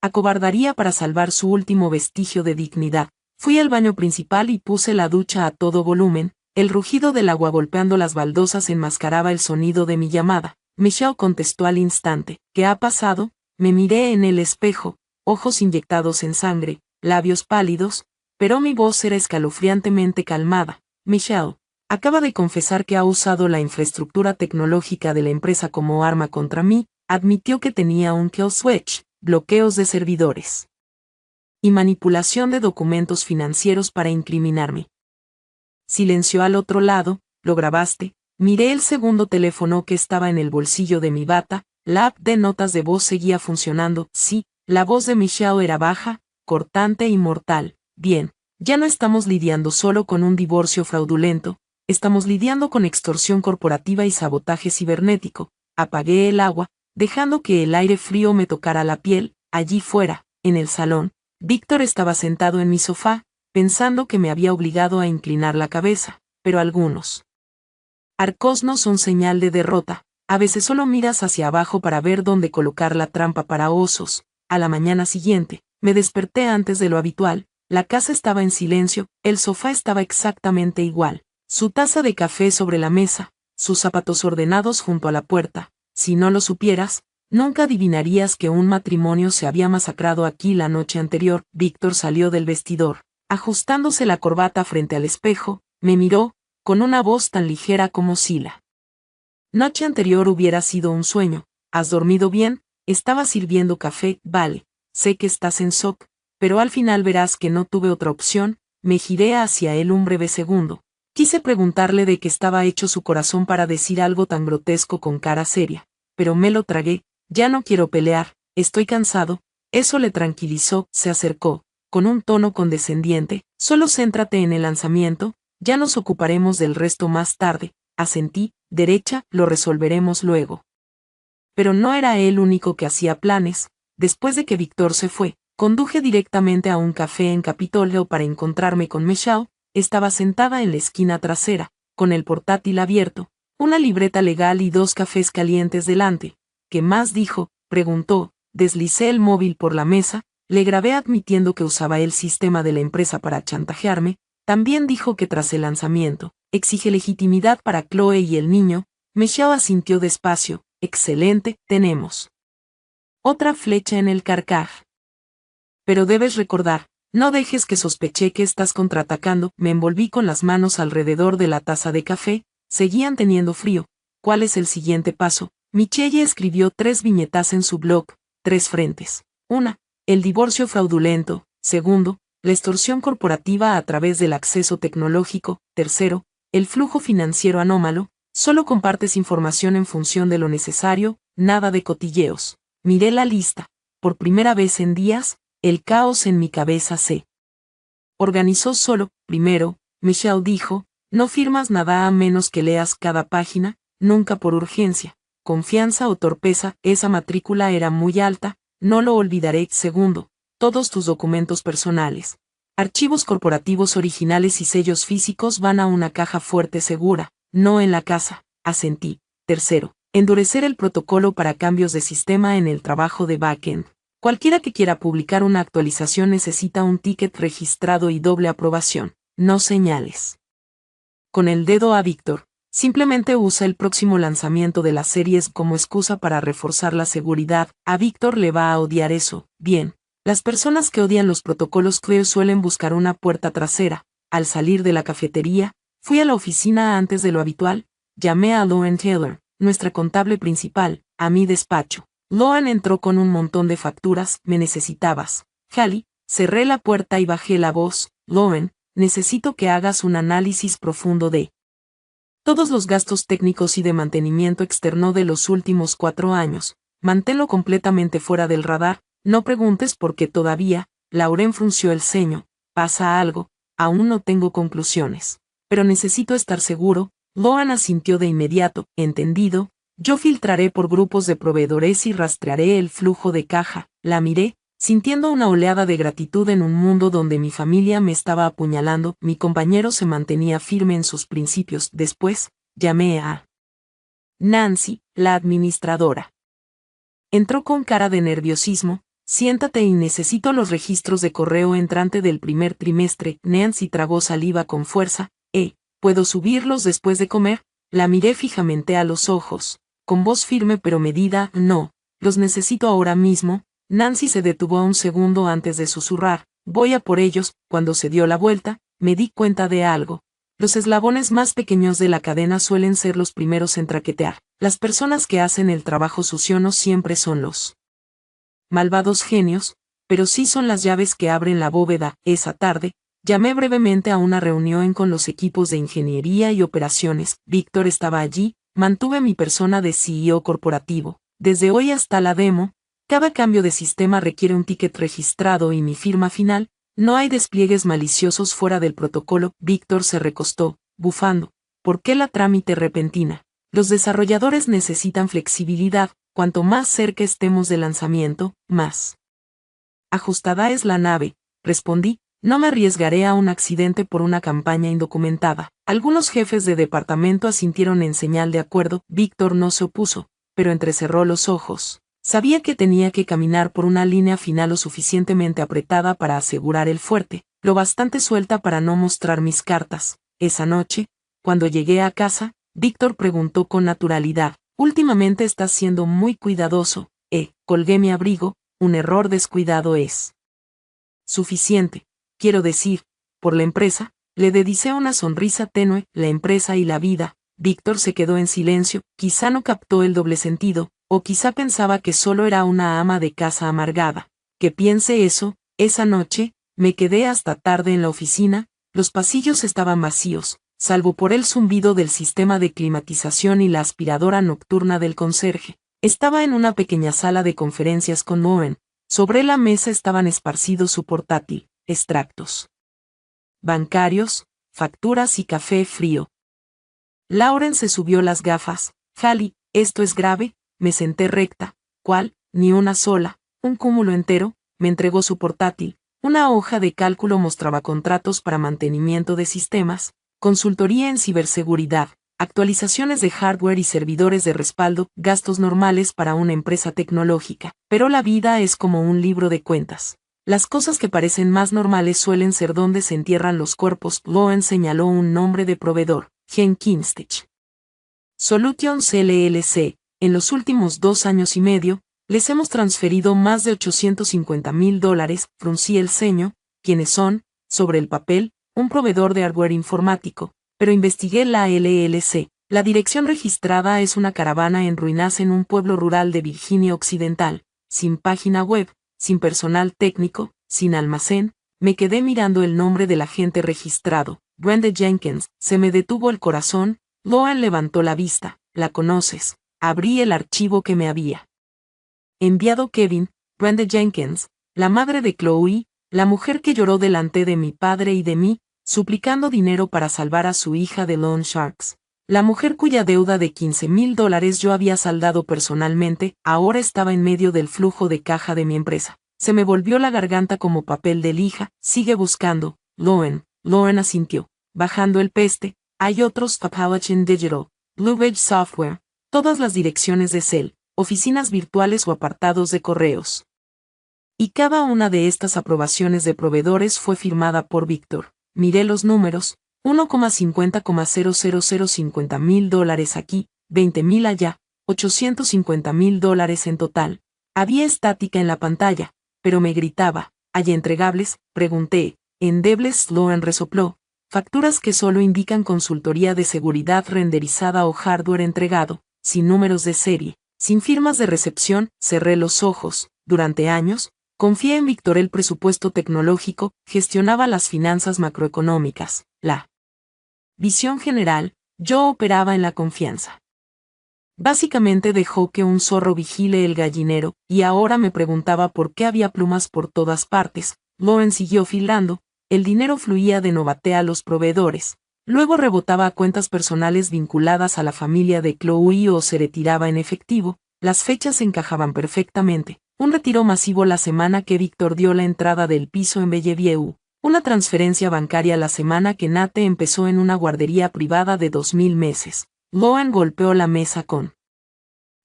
acobardaría para salvar su último vestigio de dignidad. Fui al baño principal y puse la ducha a todo volumen. El rugido del agua golpeando las baldosas enmascaraba el sonido de mi llamada. Michelle contestó al instante. ¿Qué ha pasado? Me miré en el espejo, ojos inyectados en sangre, labios pálidos, pero mi voz era escalofriantemente calmada. Michelle acaba de confesar que ha usado la infraestructura tecnológica de la empresa como arma contra mí. Admitió que tenía un kill switch, bloqueos de servidores y manipulación de documentos financieros para incriminarme. Silenció al otro lado. ¿Lo grabaste? Miré el segundo teléfono que estaba en el bolsillo de mi bata. La app de notas de voz seguía funcionando. Sí, la voz de Michelle era baja, cortante y mortal. Bien, ya no estamos lidiando solo con un divorcio fraudulento, estamos lidiando con extorsión corporativa y sabotaje cibernético. Apagué el agua, dejando que el aire frío me tocara la piel. Allí fuera, en el salón, Víctor estaba sentado en mi sofá, pensando que me había obligado a inclinar la cabeza, pero algunos arcos no son señal de derrota. A veces solo miras hacia abajo para ver dónde colocar la trampa para osos. A la mañana siguiente, me desperté antes de lo habitual. La casa estaba en silencio, el sofá estaba exactamente igual, su taza de café sobre la mesa, sus zapatos ordenados junto a la puerta. Si no lo supieras, nunca adivinarías que un matrimonio se había masacrado aquí la noche anterior. Víctor salió del vestidor, ajustándose la corbata frente al espejo, me miró, con una voz tan ligera como si la noche anterior hubiera sido un sueño. ¿Has dormido bien? Estaba sirviendo café. Vale, sé que estás en shock, pero al final verás que no tuve otra opción. Me giré hacia él un breve segundo. Quise preguntarle de qué estaba hecho su corazón para decir algo tan grotesco con cara seria, pero me lo tragué. Ya no quiero pelear, estoy cansado. Eso le tranquilizó. Se acercó, con un tono condescendiente. Solo céntrate en el lanzamiento, ya nos ocuparemos del resto más tarde. Asentí. Derecha, lo resolveremos luego. Pero no era él único que hacía planes. Después de que Víctor se fue, conduje directamente a un café en Capitolio para encontrarme con Michelle. Estaba sentada en la esquina trasera, con el portátil abierto, una libreta legal y 2 cafés calientes delante. ¿Qué más dijo?, preguntó. Deslicé el móvil por la mesa, le grabé admitiendo que usaba el sistema de la empresa para chantajearme. También dijo que tras el lanzamiento, exige legitimidad para Chloe y el niño. Michelle asintió despacio. Excelente, tenemos otra flecha en el carcaj. Pero debes recordar, no dejes que sospeche que estás contraatacando. Me envolví con las manos alrededor de la taza de café. Seguían teniendo frío. ¿Cuál es el siguiente paso? Michelle escribió 3 viñetas en su blog, 3 frentes. 1. El divorcio fraudulento. 2. La extorsión corporativa a través del acceso tecnológico. 3. El flujo financiero anómalo. Solo compartes información en función de lo necesario, nada de cotilleos. Miré la lista. Por primera vez en días, El caos en mi cabeza se organizó solo. Primero, Michelle dijo, no firmas nada a menos que leas cada página, nunca por urgencia, confianza o torpeza. Esa matrícula era muy alta, no lo olvidaré. Segundo, todos tus documentos personales, archivos corporativos originales y sellos físicos van a una caja fuerte segura, no en la casa. Asentí. Tercero, endurecer el protocolo para cambios de sistema en el trabajo de backend. Cualquiera que quiera publicar una actualización necesita un ticket registrado y doble aprobación, no señales con el dedo a Víctor. Simplemente usa el próximo lanzamiento de las series como excusa para reforzar la seguridad. A Víctor le va a odiar eso. Bien, las personas que odian los protocolos clear suelen buscar una puerta trasera. Al salir de la cafetería, fui a la oficina antes de lo habitual. Llamé a Lauren Taylor, nuestra contable principal, a mi despacho. Loan entró con un montón de facturas. Me necesitabas, Hallie. Cerré la puerta y bajé la voz. Loan, necesito que hagas un análisis profundo de todos los gastos técnicos y de mantenimiento externo de los últimos 4 años. Manténlo completamente fuera del radar. No preguntes por qué todavía. Lauren frunció el ceño. ¿Pasa algo? Aún no tengo conclusiones. Pero necesito estar seguro. Loan asintió de inmediato. Entendido. Yo filtraré por grupos de proveedores y rastrearé el flujo de caja. La miré, sintiendo una oleada de gratitud en un mundo donde mi familia me estaba apuñalando. Mi compañero se mantenía firme en sus principios. Después, llamé a Nancy, la administradora. Entró con cara de nerviosismo. Siéntate y necesito los registros de correo entrante del primer trimestre. Nancy tragó saliva con fuerza. ¿Puedo subirlos después de comer? La miré fijamente a los ojos, con voz firme pero medida. No, los necesito ahora mismo. Nancy se detuvo un segundo antes de susurrar, voy a por ellos. Cuando se dio la vuelta, me di cuenta de algo. Los eslabones más pequeños de la cadena suelen ser los primeros en traquetear. Las personas que hacen el trabajo sucio no siempre son los malvados genios, pero sí son las llaves que abren la bóveda. Esa tarde, llamé brevemente a una reunión con los equipos de ingeniería y operaciones. Víctor estaba allí. Mantuve mi persona de CEO corporativo. Desde hoy hasta la demo, cada cambio de sistema requiere un ticket registrado y mi firma final. No hay despliegues maliciosos fuera del protocolo. Víctor se recostó, bufando. ¿Por qué la trámite repentina? Los desarrolladores necesitan flexibilidad. Cuanto más cerca estemos del lanzamiento, más ajustada es la nave, respondí. No me arriesgaré a un accidente por una campaña indocumentada. Algunos jefes de departamento asintieron en señal de acuerdo. Víctor no se opuso, pero entrecerró los ojos. Sabía que tenía que caminar por una línea final lo suficientemente apretada para asegurar el fuerte, lo bastante suelta para no mostrar mis cartas. Esa noche, cuando llegué a casa, Víctor preguntó con naturalidad, últimamente estás siendo muy cuidadoso. Colgué mi abrigo. Un error descuidado es suficiente. Quiero decir, por la empresa. Le dedicé una sonrisa tenue. La empresa y la vida. Víctor se quedó en silencio. Quizá no captó el doble sentido, o quizá pensaba que solo era una ama de casa amargada. Que piense eso. Esa noche, me quedé hasta tarde en la oficina. Los pasillos estaban vacíos, salvo por el zumbido del sistema de climatización y la aspiradora nocturna del conserje. Estaba en una pequeña sala de conferencias con Lauren. Sobre la mesa estaban esparcidos su portátil, extractos bancarios, facturas y café frío. Lauren se subió las gafas. Hallie, esto es grave. Me senté recta. ¿Cuál? Ni una sola. Un cúmulo entero. Me entregó su portátil. Una hoja de cálculo mostraba contratos para mantenimiento de sistemas, consultoría en ciberseguridad, actualizaciones de hardware y servidores de respaldo, gastos normales para una empresa tecnológica. Pero la vida es como un libro de cuentas. Las cosas que parecen más normales suelen ser donde se entierran los cuerpos. Loan señaló un nombre de proveedor, Jenkinstech Solutions LLC. En los últimos 2 años y medio, les hemos transferido más de $850,000. Fruncí el ceño. ¿Quiénes son? Sobre el papel, un proveedor de hardware informático. Pero investigué la LLC. La dirección registrada es una caravana en ruinas en un pueblo rural de Virginia Occidental, sin página web, sin personal técnico, sin almacén. Me quedé mirando el nombre del agente registrado, Brenda Jenkins. Se me detuvo el corazón. Loan levantó la vista. ¿La conoces? Abrí el archivo que me había enviado Kevin. Brenda Jenkins, La madre de Chloe, la mujer que lloró delante de mi padre y de mí, suplicando dinero para salvar a su hija de loan sharks. La mujer cuya deuda de $15,000 yo había saldado personalmente, ahora estaba en medio del flujo de caja de mi empresa. Se me volvió la garganta como papel de lija. Sigue buscando, Loen. Loen asintió. Bajando el peste, hay otros: Appalachian Digital, Blue Ridge Software, todas las direcciones de cel, oficinas virtuales o apartados de correos. Y cada una de estas aprobaciones de proveedores fue firmada por Víctor. Miré los números: 1,50,00050 $50,000 aquí, 20,000 allá, $850,000 en total. Había estática en la pantalla, pero me gritaba: ¿hay entregables? Pregunté. Endebles, Sloan resopló. Facturas que solo indican consultoría de seguridad renderizada o hardware entregado, sin números de serie, sin firmas de recepción. Cerré los ojos. Durante años, confié en Víctor. El presupuesto tecnológico, gestionaba las finanzas macroeconómicas, la visión general, yo operaba en la confianza. Básicamente dejó que un zorro vigile el gallinero, y ahora me preguntaba por qué había plumas por todas partes. Loen siguió filando. El dinero fluía de Novate a los proveedores. Luego rebotaba a cuentas personales vinculadas a la familia de Chloe o se retiraba en efectivo. Las fechas encajaban perfectamente. Un retiro masivo la semana que Víctor dio la entrada del piso en Bellevue. Una transferencia bancaria la semana que Nate empezó en una guardería privada de 2,000 meses. Loan golpeó la mesa con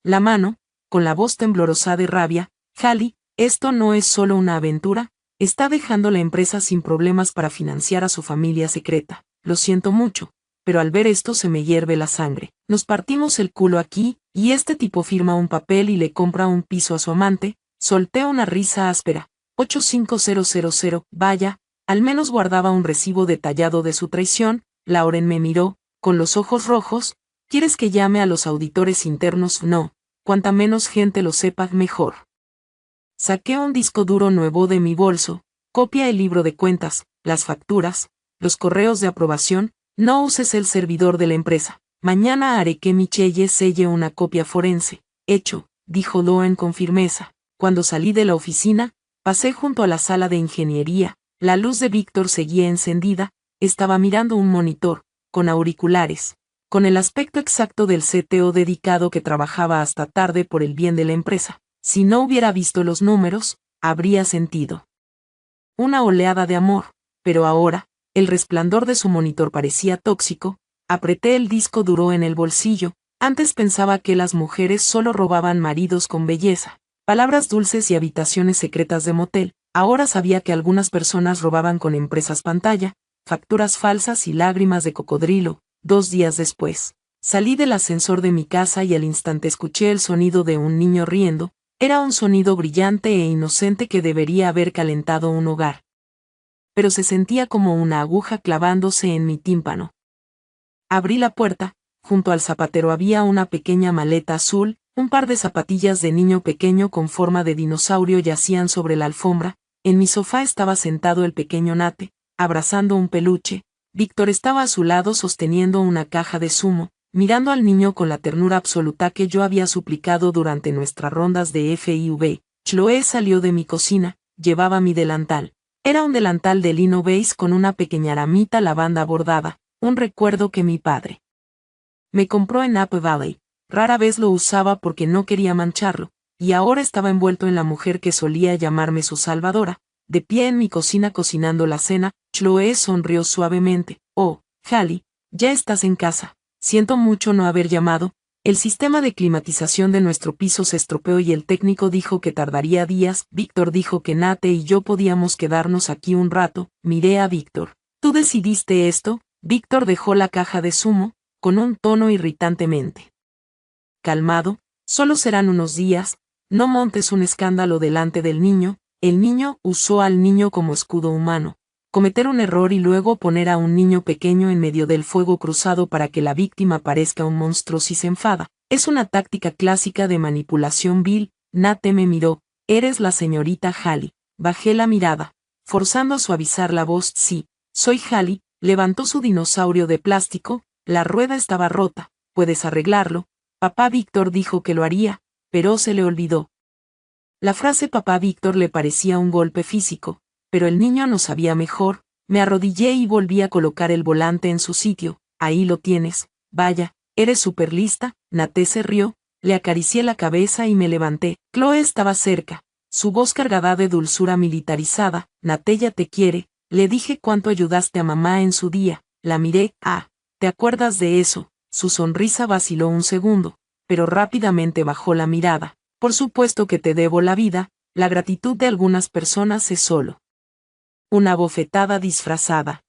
la mano, con la voz temblorosa de rabia. Hallie, esto no es solo una aventura. Está dejando la empresa sin problemas para financiar a su familia secreta. Lo siento mucho, pero al ver esto se me hierve la sangre. Nos partimos el culo aquí, y este tipo firma un papel y le compra un piso a su amante. Solté una risa áspera. 85000, vaya, al menos guardaba un recibo detallado de su traición. Lauren me miró, con los ojos rojos. ¿Quieres que llame a los auditores internos? No. Cuanta menos gente lo sepa, mejor. Saqué un disco duro nuevo de mi bolso. Copia el libro de cuentas, las facturas, los correos de aprobación. No uses el servidor de la empresa. Mañana haré que Michelle selle una copia forense. Hecho, dijo Loen con firmeza. Cuando salí de la oficina, pasé junto a la sala de ingeniería. La luz de Víctor seguía encendida. Estaba mirando un monitor, con auriculares, con el aspecto exacto del CTO dedicado que trabajaba hasta tarde por el bien de la empresa. Si no hubiera visto los números, habría sentido una oleada de amor, pero ahora, el resplandor de su monitor parecía tóxico. Apreté el disco duro en el bolsillo. Antes pensaba que las mujeres solo robaban maridos con belleza, palabras dulces y habitaciones secretas de motel. Ahora sabía que algunas personas robaban con empresas pantalla, facturas falsas y lágrimas de cocodrilo. 2 días después, salí del ascensor de mi casa y al instante escuché el sonido de un niño riendo. Era un sonido brillante e inocente que debería haber calentado un hogar. Pero se sentía como una aguja clavándose en mi tímpano. Abrí la puerta. Junto al zapatero había una pequeña maleta azul. Un par de zapatillas de niño pequeño con forma de dinosaurio yacían sobre la alfombra. En mi sofá estaba sentado el pequeño Nate, abrazando un peluche. Víctor estaba a su lado sosteniendo una caja de zumo, mirando al niño con la ternura absoluta que yo había suplicado durante nuestras rondas de FIV. Chloe salió de mi cocina. Llevaba mi delantal. Era un delantal de lino beige con una pequeña ramita lavanda bordada, un recuerdo que mi padre me compró en Apple Valley. Rara vez lo usaba porque no quería mancharlo, y ahora estaba envuelto en la mujer que solía llamarme su salvadora. De pie en mi cocina cocinando la cena, Chloe sonrió suavemente. Oh, Hallie, ya estás en casa. Siento mucho no haber llamado. El sistema de climatización de nuestro piso se estropeó y el técnico dijo que tardaría días. Víctor dijo que Nate y yo podíamos quedarnos aquí un rato. Miré a Víctor. ¿Tú decidiste esto? Víctor dejó la caja de zumo, con un tono irritantemente calmado. Solo serán unos días. No montes un escándalo delante del niño. El niño usó al niño como escudo humano. Cometer un error y luego poner a un niño pequeño en medio del fuego cruzado para que la víctima parezca un monstruo si se enfada. Es una táctica clásica de manipulación vil. Nate me miró. Eres la señorita Hallie. Bajé la mirada, forzando a suavizar la voz. Sí, soy Hallie. Levantó su dinosaurio de plástico. La rueda estaba rota. Puedes arreglarlo. Papá Víctor dijo que lo haría, pero se le olvidó. La frase papá Víctor le parecía un golpe físico, pero el niño no sabía mejor. Me arrodillé y volví a colocar el volante en su sitio. Ahí lo tienes. Vaya, eres súper lista. Nate se rió, le acaricié la cabeza y me levanté. Chloe estaba cerca, su voz cargada de dulzura militarizada. Nate ya te quiere, le dije cuánto ayudaste a mamá en su día. La miré. Ah, ¿te acuerdas de eso? Su sonrisa vaciló un segundo, pero rápidamente bajó la mirada. Por supuesto que te debo la vida. La gratitud de algunas personas es solo una bofetada disfrazada.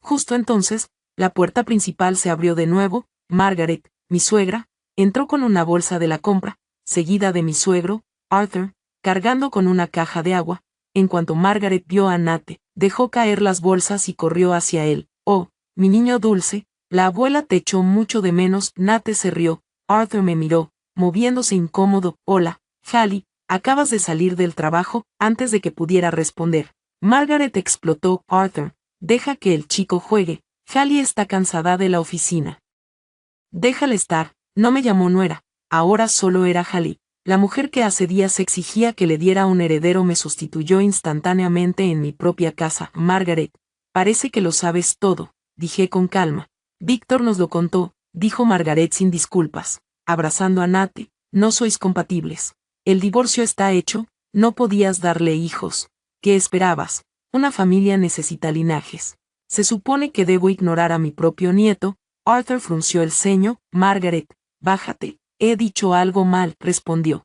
Justo entonces, la puerta principal se abrió de nuevo. Margaret, mi suegra, entró con una bolsa de la compra, seguida de mi suegro, Arthur, cargando con una caja de agua. En cuanto Margaret vio a Nate, dejó caer las bolsas y corrió hacia él. Oh, mi niño dulce, la abuela te echó mucho de menos. Nate se rió. Arthur me miró, moviéndose incómodo. Hola, Hallie, acabas de salir del trabajo. Antes de que pudiera responder, Margaret explotó. Arthur, deja que el chico juegue. Hallie está cansada de la oficina. Déjale estar. No me llamó nuera. Ahora solo era Hallie. La mujer que hace días exigía que le diera un heredero me sustituyó instantáneamente en mi propia casa. Margaret, parece que lo sabes todo, dije con calma. Víctor nos lo contó, dijo Margaret sin disculpas, abrazando a Nate. No sois compatibles. El divorcio está hecho, no podías darle hijos. ¿Qué esperabas? Una familia necesita linajes. Se supone que debo ignorar a mi propio nieto. Arthur frunció el ceño. Margaret, bájate. He dicho algo mal, respondió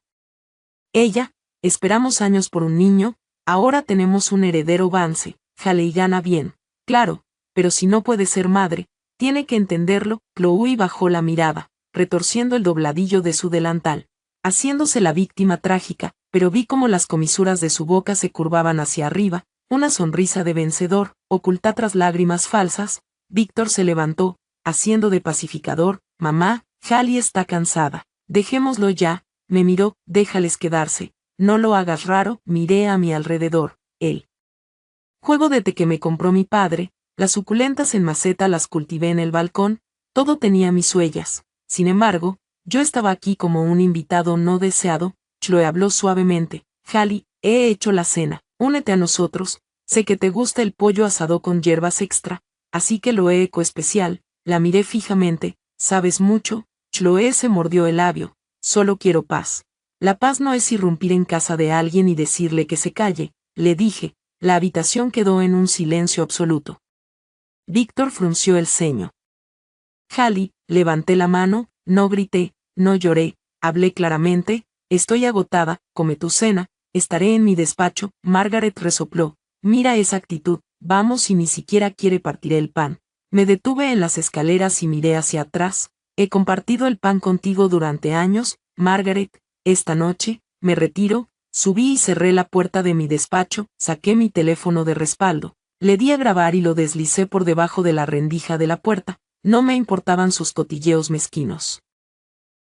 ella. Esperamos años por un niño, ahora tenemos un heredero. Vance. Hallie gana bien. Claro, pero si no puede ser madre, tiene que entenderlo. Chloe bajó la mirada, retorciendo el dobladillo de su delantal, haciéndose la víctima trágica, pero vi cómo las comisuras de su boca se curvaban hacia arriba, una sonrisa de vencedor, oculta tras lágrimas falsas. Víctor se levantó, haciendo de pacificador. Mamá, Hallie está cansada. Dejémoslo ya. Me miró. Déjales quedarse. No lo hagas raro. Miré a mi alrededor. El juego de té que me compró mi padre, las suculentas en maceta las cultivé en el balcón, todo tenía mis huellas. Sin embargo, yo estaba aquí como un invitado no deseado. Chloe habló suavemente. Hallie, he hecho la cena. Únete a nosotros. Sé que te gusta el pollo asado con hierbas extra, así que lo he hecho especial. La miré fijamente. ¿Sabes mucho? Chloe se mordió el labio. Solo quiero paz. La paz no es irrumpir en casa de alguien y decirle que se calle, le dije. La habitación quedó en un silencio absoluto. Víctor frunció el ceño. Hallie, levanté la mano, no grité, no lloré, hablé claramente. Estoy agotada, come tu cena, estaré en mi despacho. Margaret resopló. Mira esa actitud, vamos, y ni siquiera quiere partir el pan. Me detuve en las escaleras y miré hacia atrás. He compartido el pan contigo durante años, Margaret. Esta noche, me retiro. Subí y cerré la puerta de mi despacho, saqué mi teléfono de respaldo, le di a grabar y lo deslicé por debajo de la rendija de la puerta. No me importaban sus cotilleos mezquinos.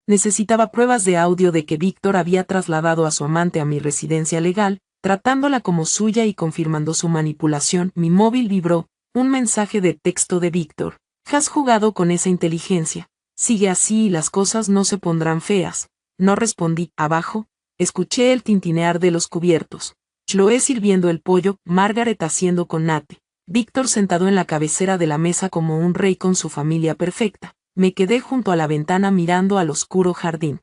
Necesitaba pruebas de audio de que Víctor había trasladado a su amante a mi residencia legal, tratándola como suya y confirmando su manipulación. Mi móvil vibró. Un mensaje de texto de Víctor. Has jugado con esa inteligencia. Sigue así y las cosas no se pondrán feas. No respondí. Abajo, escuché el tintinear de los cubiertos. Chloe sirviendo el pollo, Margaret haciendo con Nate. Víctor sentado en la cabecera de la mesa como un rey con su familia perfecta. Me quedé junto a la ventana mirando al oscuro jardín.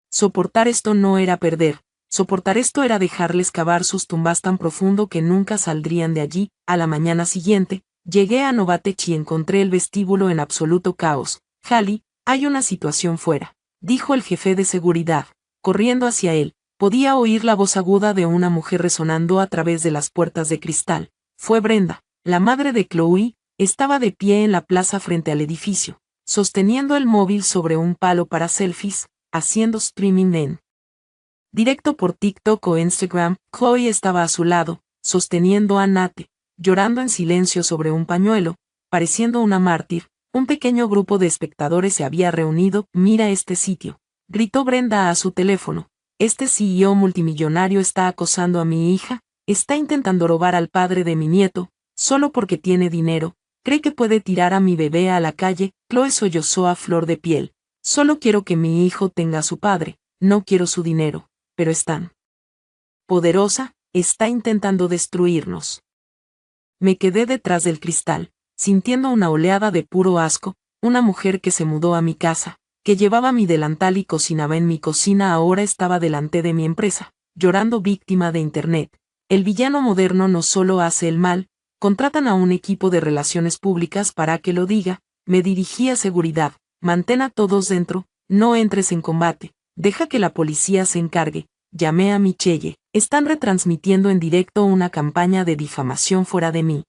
Soportar esto no era perder. Soportar esto era dejarles cavar sus tumbas tan profundo que nunca saldrían de allí. A la mañana siguiente, llegué a Novatech y encontré el vestíbulo en absoluto caos. Hallie, hay una situación fuera, dijo el jefe de seguridad. Corriendo hacia él, podía oír la voz aguda de una mujer resonando a través de las puertas de cristal. Fue Brenda, la madre de Chloe. Estaba de pie en la plaza frente al edificio, sosteniendo el móvil sobre un palo para selfies, haciendo streaming en directo por TikTok o Instagram. Chloe estaba a su lado, sosteniendo a Nate, llorando en silencio sobre un pañuelo, pareciendo una mártir. Un pequeño grupo de espectadores se había reunido. Mira este sitio, gritó Brenda a su teléfono. Este CEO multimillonario está acosando a mi hija, está intentando robar al padre de mi nieto, solo porque tiene dinero, cree que puede tirar a mi bebé a la calle. Chloe sollozó a flor de piel. Solo quiero que mi hijo tenga a su padre, no quiero su dinero. pero es tan poderosa, está intentando destruirnos. Me quedé detrás del cristal, sintiendo una oleada de puro asco. Una mujer que se mudó a mi casa, que llevaba mi delantal y cocinaba en mi cocina, ahora estaba delante de mi empresa, llorando, víctima de Internet. El villano moderno no solo hace el mal, contratan a un equipo de relaciones públicas para que lo diga. Me dirigí a seguridad, mantén a todos dentro, no entres en combate, deja que la policía se encargue. Llamé a Michelle, están retransmitiendo en directo una campaña de difamación fuera de mi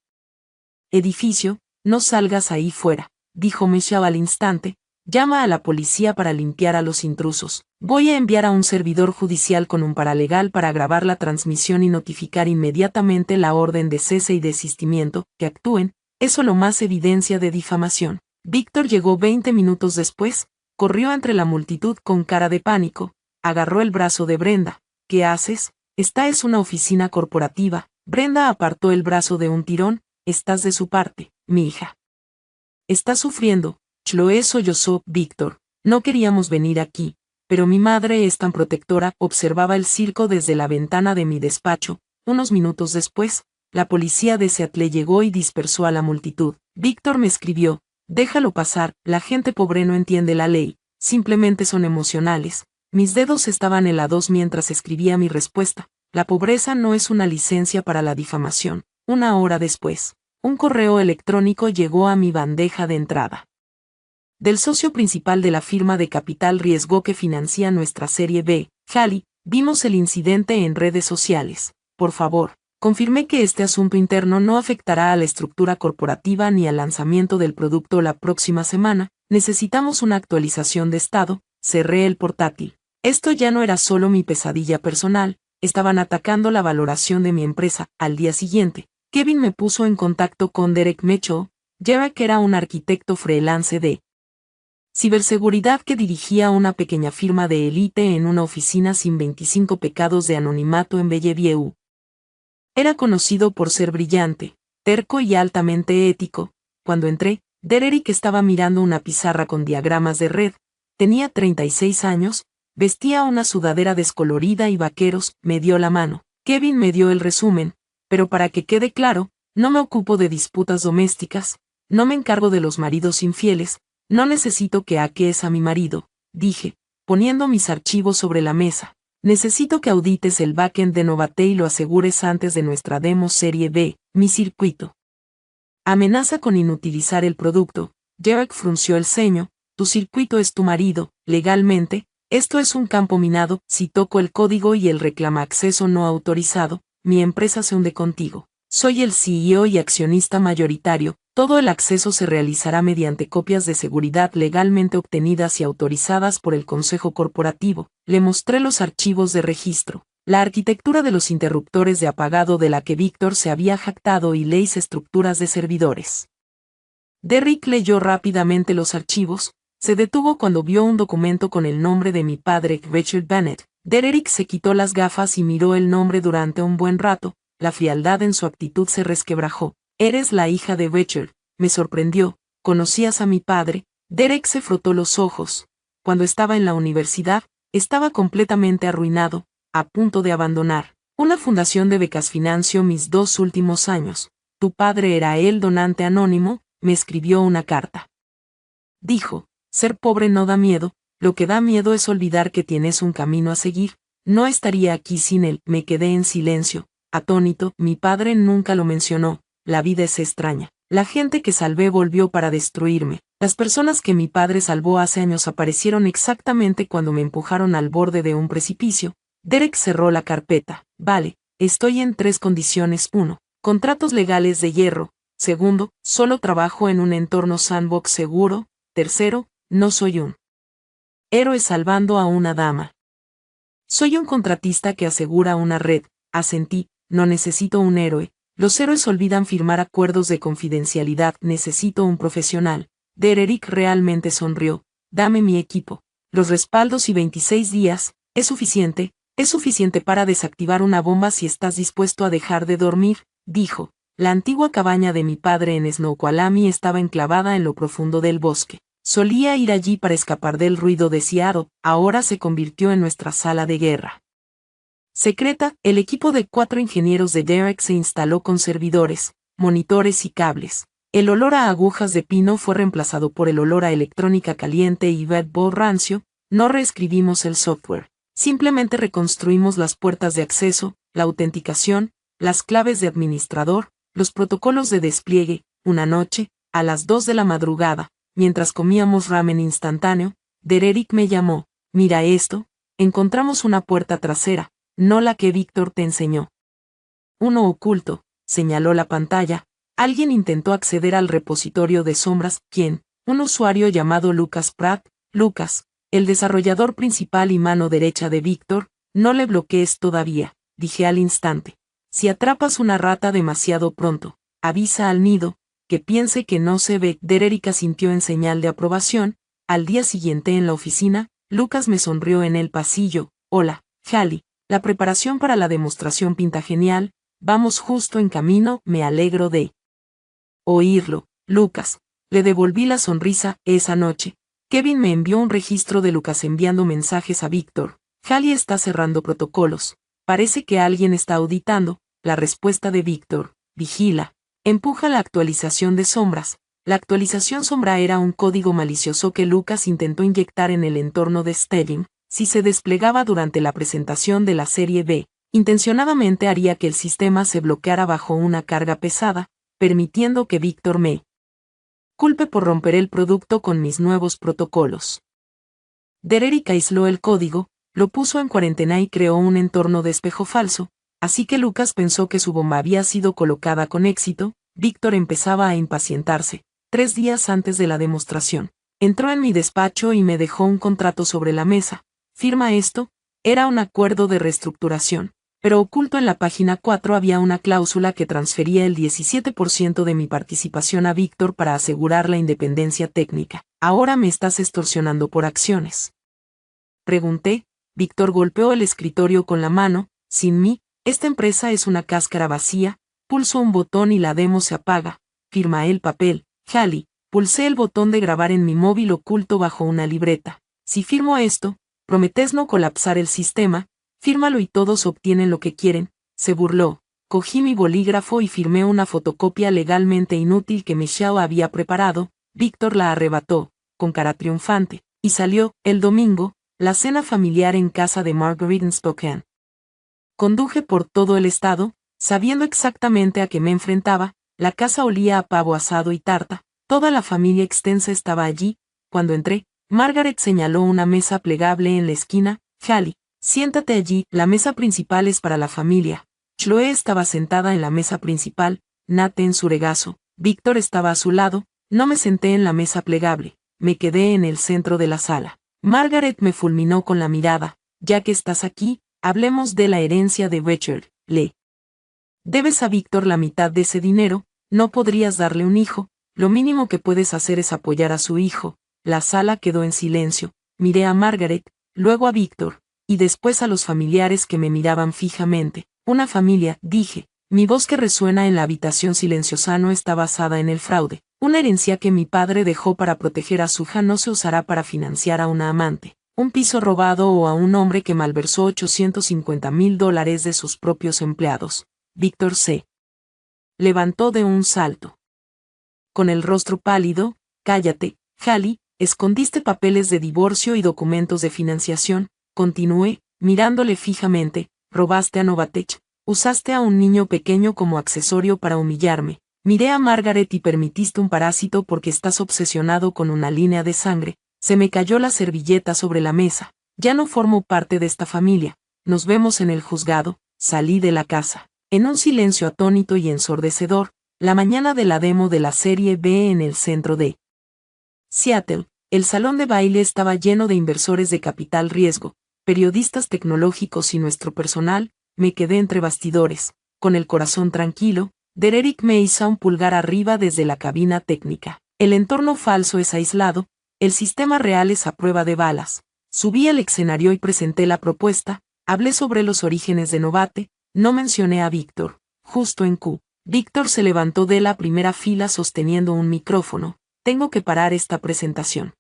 edificio, no salgas ahí fuera, dijo Michelle al instante. Llama a la policía para limpiar a los intrusos. Voy a enviar a un servidor judicial con un paralegal para grabar la transmisión y notificar inmediatamente la orden de cese y desistimiento, que actúen, eso lo más evidencia de difamación. Víctor llegó 20 minutos después, corrió entre la multitud con cara de pánico, agarró el brazo de Brenda. ¿Qué haces? Esta es una oficina corporativa. Brenda apartó el brazo de un tirón. Estás de su parte, mi hija. Está sufriendo. Chloe sollozó. Víctor, no queríamos venir aquí, pero mi madre es tan protectora. Observaba el circo desde la ventana de mi despacho. Unos minutos después, la policía de Seattle llegó y dispersó a la multitud. Víctor me escribió, déjalo pasar, la gente pobre no entiende la ley, simplemente son emocionales. Mis dedos estaban helados mientras escribía mi respuesta. La pobreza no es una licencia para la difamación. Una hora después, un correo electrónico llegó a mi bandeja de entrada. Del socio principal de la firma de capital riesgo que financia nuestra serie B, Halley, vimos el incidente en redes sociales. Por favor, confirmé que este asunto interno no afectará a la estructura corporativa ni al lanzamiento del producto la próxima semana. Necesitamos una actualización de estado. Cerré el portátil. Esto ya no era solo mi pesadilla personal, estaban atacando la valoración de mi empresa. Al día siguiente, Kevin me puso en contacto con Derek Mitchell, que era un arquitecto freelance de ciberseguridad que dirigía una pequeña firma de élite en una oficina sin 25 pecados de anonimato en Bellevue. Era conocido por ser brillante, terco y altamente ético. Cuando entré, Derek estaba mirando una pizarra con diagramas de red. Tenía 36 años, vestía una sudadera descolorida y vaqueros. Me dio la mano. Kevin me dio el resumen, pero para que quede claro, no me ocupo de disputas domésticas, no me encargo de los maridos infieles. No necesito que hackees a mi marido, dije, poniendo mis archivos sobre la mesa. Necesito que audites el backend de Novate y lo asegures antes de nuestra demo serie B, mi circuito. Amenaza con inutilizar el producto. Derek frunció el ceño. Tu circuito es tu marido, legalmente, esto es un campo minado. Si toco el código y él reclama acceso no autorizado, mi empresa se hunde contigo. Soy el CEO y accionista mayoritario. Todo el acceso se realizará mediante copias de seguridad legalmente obtenidas y autorizadas por el Consejo Corporativo. Le mostré los archivos de registro, la arquitectura de los interruptores de apagado de la que Víctor se había jactado y las estructuras de servidores. Derek leyó rápidamente los archivos, se detuvo cuando vio un documento con el nombre de mi padre, Richard Bennett. Derek se quitó las gafas y miró el nombre durante un buen rato. La frialdad en su actitud se resquebrajó. Eres la hija de Richard, me sorprendió. ¿Conocías a mi padre? Derek se frotó los ojos. Cuando estaba en la universidad, estaba completamente arruinado, a punto de abandonar. Una fundación de becas financió mis 2 últimos años. Tu padre era el donante anónimo, me escribió una carta. Dijo, ser pobre no da miedo, lo que da miedo es olvidar que tienes un camino a seguir. No estaría aquí sin él. Me quedé en silencio, atónito. Mi padre nunca lo mencionó. La vida es extraña. La gente que salvé volvió para destruirme. Las personas que mi padre salvó hace años aparecieron exactamente cuando me empujaron al borde de un precipicio. Derek cerró la carpeta. Vale, estoy en 3 condiciones. 1. Contratos legales de hierro. 2. Solo trabajo en un entorno sandbox seguro. 3. No soy un héroe salvando a una dama. Soy un contratista que asegura una red. Asentí. No necesito un héroe. Los héroes olvidan firmar acuerdos de confidencialidad. Necesito un profesional. Derek realmente sonrió. Dame mi equipo. Los respaldos y 26 días. Es suficiente para desactivar una bomba si estás dispuesto a dejar de dormir, dijo. La antigua cabaña de mi padre en Snoqualmie estaba enclavada en lo profundo del bosque. Solía ir allí para escapar del ruido de Seattle. Ahora se convirtió en nuestra sala de guerra. secreta, el equipo de 4 ingenieros de Derek se instaló con servidores, monitores y cables. El olor a agujas de pino fue reemplazado por el olor a electrónica caliente y Red Bull rancio. No reescribimos el software. Simplemente reconstruimos las puertas de acceso, la autenticación, las claves de administrador, los protocolos de despliegue. Una noche, a las 2 de la madrugada, mientras comíamos ramen instantáneo, Derek me llamó. Mira esto, encontramos una puerta trasera, no la que Víctor te enseñó. Uno oculto, señaló la pantalla. Alguien intentó acceder al repositorio de sombras. ¿Quién? Un usuario llamado Lucas Pratt. Lucas, el desarrollador principal y mano derecha de Víctor. No le bloquees todavía, dije al instante. Si atrapas una rata demasiado pronto, avisa al nido, que piense que no se ve. Derek asintió en señal de aprobación. Al día siguiente en la oficina, Lucas me sonrió en el pasillo. Hola, Hallie, la preparación para la demostración pinta genial. Vamos justo en camino. Me alegro de oírlo, Lucas. Le devolví la sonrisa. Esa noche, Kevin me envió un registro de Lucas enviando mensajes a Víctor. Hallie está cerrando protocolos. Parece que alguien está auditando. La respuesta de Víctor. Vigila. Empuja la actualización de sombras. La actualización sombra era un código malicioso que Lucas intentó inyectar en el entorno de Stelling. Si se desplegaba durante la presentación de la serie B, intencionadamente haría que el sistema se bloqueara bajo una carga pesada, permitiendo que Víctor me culpe por romper el producto con mis nuevos protocolos. Derek aisló el código, lo puso en cuarentena y creó un entorno de espejo falso, así que Lucas pensó que su bomba había sido colocada con éxito. Víctor empezaba a impacientarse. 3 días antes de la demostración, entró en mi despacho y me dejó un contrato sobre la mesa. Firma esto. Era un acuerdo de reestructuración, pero oculto en la página 4 había una cláusula que transfería el 17% de mi participación a Víctor para asegurar la independencia técnica. ¿Ahora me estás extorsionando por acciones?, pregunté. Víctor golpeó el escritorio con la mano. Sin mí, esta empresa es una cáscara vacía. Pulso un botón y la demo se apaga. Firma el papel. Hallie, pulsé el botón de grabar en mi móvil oculto bajo una libreta. Si firmo esto, prometes no colapsar el sistema. Fírmalo y todos obtienen lo que quieren. Se burló. Cogí mi bolígrafo y firmé una fotocopia legalmente inútil que Michelle había preparado. Víctor la arrebató, con cara triunfante, y salió. El domingo, la cena familiar en casa de Marguerite en Spokane. Conduje por todo el estado, sabiendo exactamente a qué me enfrentaba. La casa olía a pavo asado y tarta. Toda la familia extensa estaba allí. Cuando entré, Margaret señaló una mesa plegable en la esquina. Hallie, siéntate allí. La mesa principal es para la familia. Chloe estaba sentada en la mesa principal, Nate en su regazo. Víctor estaba a su lado. No me senté en la mesa plegable. Me quedé en el centro de la sala. Margaret me fulminó con la mirada. Ya que estás aquí, hablemos de la herencia de Richard. Le debes a Víctor la mitad de ese dinero. No podrías darle un hijo. Lo mínimo que puedes hacer es apoyar a su hijo. La sala quedó en silencio. Miré a Margaret, luego a Víctor, y después a los familiares que me miraban fijamente. Una familia, dije. Mi voz que resuena en la habitación silenciosa no está basada en el fraude. Una herencia que mi padre dejó para proteger a su hija no se usará para financiar a una amante, un piso robado o a un hombre que malversó $850,000 de sus propios empleados. Víctor se levantó de un salto. Con el rostro pálido. Cállate, Hallie, escondiste papeles de divorcio y documentos de financiación. Continué, mirándole fijamente. Robaste a Novatech. Usaste a un niño pequeño como accesorio para humillarme. Miré a Margaret y permitiste un parásito porque estás obsesionado con una línea de sangre. Se me cayó la servilleta sobre la mesa. Ya no formo parte de esta familia. Nos vemos en el juzgado. Salí de la casa. En un silencio atónito y ensordecedor, la mañana de la demo de la serie B en el centro de Seattle, el salón de baile estaba lleno de inversores de capital riesgo, periodistas tecnológicos y nuestro personal. Me quedé entre bastidores, con el corazón tranquilo. Derek me hizo un pulgar arriba desde la cabina técnica. El entorno falso es aislado, el sistema real es a prueba de balas. Subí al escenario y presenté la propuesta. Hablé sobre los orígenes de Novate. No mencioné a Víctor. Justo en Q. Víctor se levantó de la primera fila sosteniendo un micrófono. Tengo que parar esta presentación.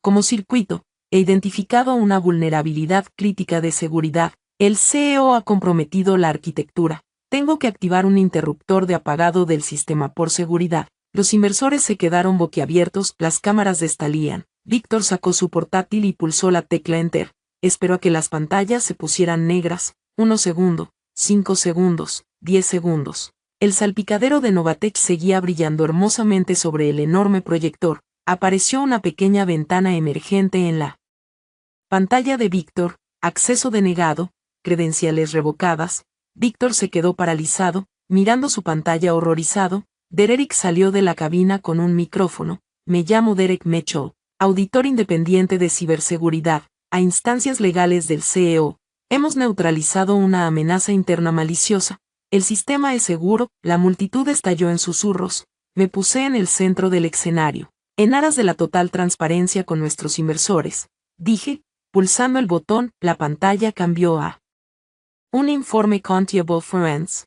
Como circuito, he identificado una vulnerabilidad crítica de seguridad. El CEO ha comprometido la arquitectura. Tengo que activar un interruptor de apagado del sistema por seguridad. Los inversores se quedaron boquiabiertos, las cámaras destalían. Víctor sacó su portátil y pulsó la tecla Enter. Esperó a que las pantallas se pusieran negras. 1 segundo, 5 segundos, 10 segundos. El salpicadero de Novatech seguía brillando hermosamente sobre el enorme proyector. Apareció una pequeña ventana emergente en la pantalla de Víctor. Acceso denegado, credenciales revocadas. Víctor se quedó paralizado, mirando su pantalla horrorizado. Derek salió de la cabina con un micrófono. Me llamo Derek Mitchell, auditor independiente de ciberseguridad, a instancias legales del CEO. Hemos neutralizado una amenaza interna maliciosa. El sistema es seguro. La multitud estalló en susurros. Me puse en el centro del escenario. En aras de la total transparencia con nuestros inversores, dije, pulsando el botón, la pantalla cambió a un informe Contable Forense.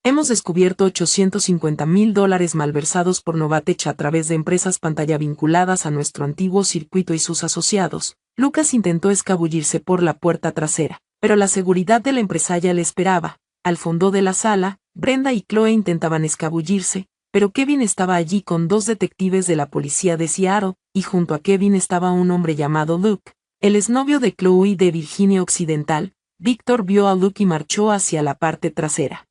Hemos descubierto $850,000 malversados por Novatech a través de empresas pantalla vinculadas a nuestro antiguo circuito y sus asociados. Lucas intentó escabullirse por la puerta trasera, pero la seguridad de la empresaria le esperaba. Al fondo de la sala, Brenda y Chloe intentaban escabullirse, pero Kevin estaba allí con 2 detectives de la policía de Seattle, y junto a Kevin estaba un hombre llamado Luke, el exnovio de Chloe de Virginia Occidental. Víctor vio a Luke y marchó hacia la parte trasera.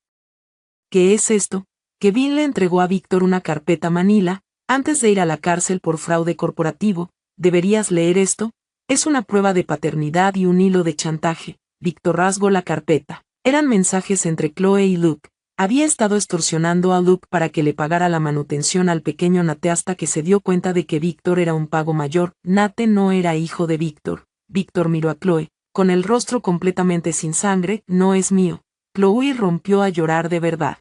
¿Qué es esto? Kevin le entregó a Víctor una carpeta manila. Antes de ir a la cárcel por fraude corporativo, deberías leer esto. Es una prueba de paternidad y un hilo de chantaje. Víctor rasgó la carpeta. Eran mensajes entre Chloe y Luke. Había estado extorsionando a Luke para que le pagara la manutención al pequeño Nate hasta que se dio cuenta de que Víctor era un pago mayor. Nate no era hijo de Víctor. Víctor miró a Chloe, con el rostro completamente sin sangre. No es mío. Chloe rompió a llorar de verdad.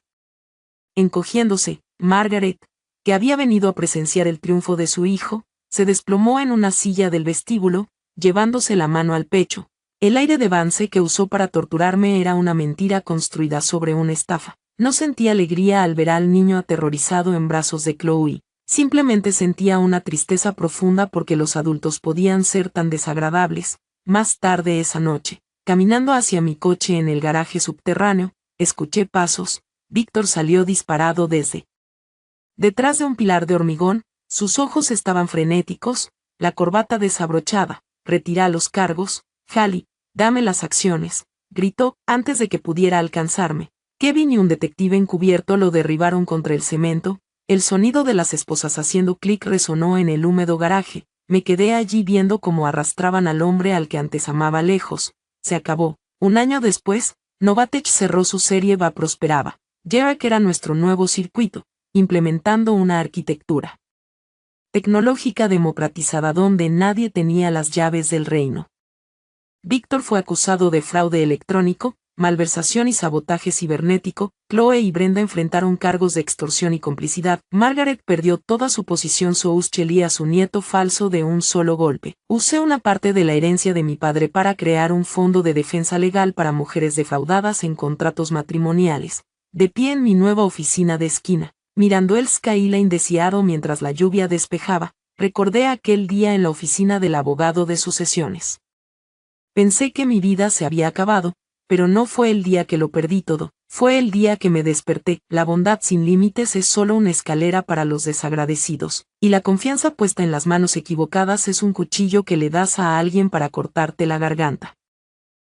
Encogiéndose, Margaret, que había venido a presenciar el triunfo de su hijo, se desplomó en una silla del vestíbulo, llevándose la mano al pecho. El aire de Vance que usó para torturarme era una mentira construida sobre una estafa. No sentía alegría al ver al niño aterrorizado en brazos de Chloe. Simplemente sentía una tristeza profunda porque los adultos podían ser tan desagradables. Más tarde esa noche, caminando hacia mi coche en el garaje subterráneo, escuché pasos. Víctor salió disparado desde detrás de un pilar de hormigón. Sus ojos estaban frenéticos, la corbata desabrochada. Retira los cargos, Hallie, dame las acciones, gritó, antes de que pudiera alcanzarme. Kevin y un detective encubierto lo derribaron contra el cemento. El sonido de las esposas haciendo clic resonó en el húmedo garaje. Me quedé allí viendo cómo arrastraban al hombre al que antes amaba lejos. Se acabó. Un año después, Novatech cerró su serie Va prosperaba. Derek era nuestro nuevo circuito, implementando una arquitectura tecnológica democratizada donde nadie tenía las llaves del reino. Víctor fue acusado de fraude electrónico, malversación y sabotaje cibernético. Chloe y Brenda enfrentaron cargos de extorsión y complicidad. Margaret perdió toda su posición Souscheli a su nieto falso de un solo golpe. Usé una parte de la herencia de mi padre para crear un fondo de defensa legal para mujeres defraudadas en contratos matrimoniales. De pie en mi nueva oficina de esquina, mirando el skyline de Seattle mientras la lluvia despejaba, recordé aquel día en la oficina del abogado de sucesiones. Pensé que mi vida se había acabado, pero no fue el día que lo perdí todo, fue el día que me desperté. La bondad sin límites es solo una escalera para los desagradecidos, y la confianza puesta en las manos equivocadas es un cuchillo que le das a alguien para cortarte la garganta.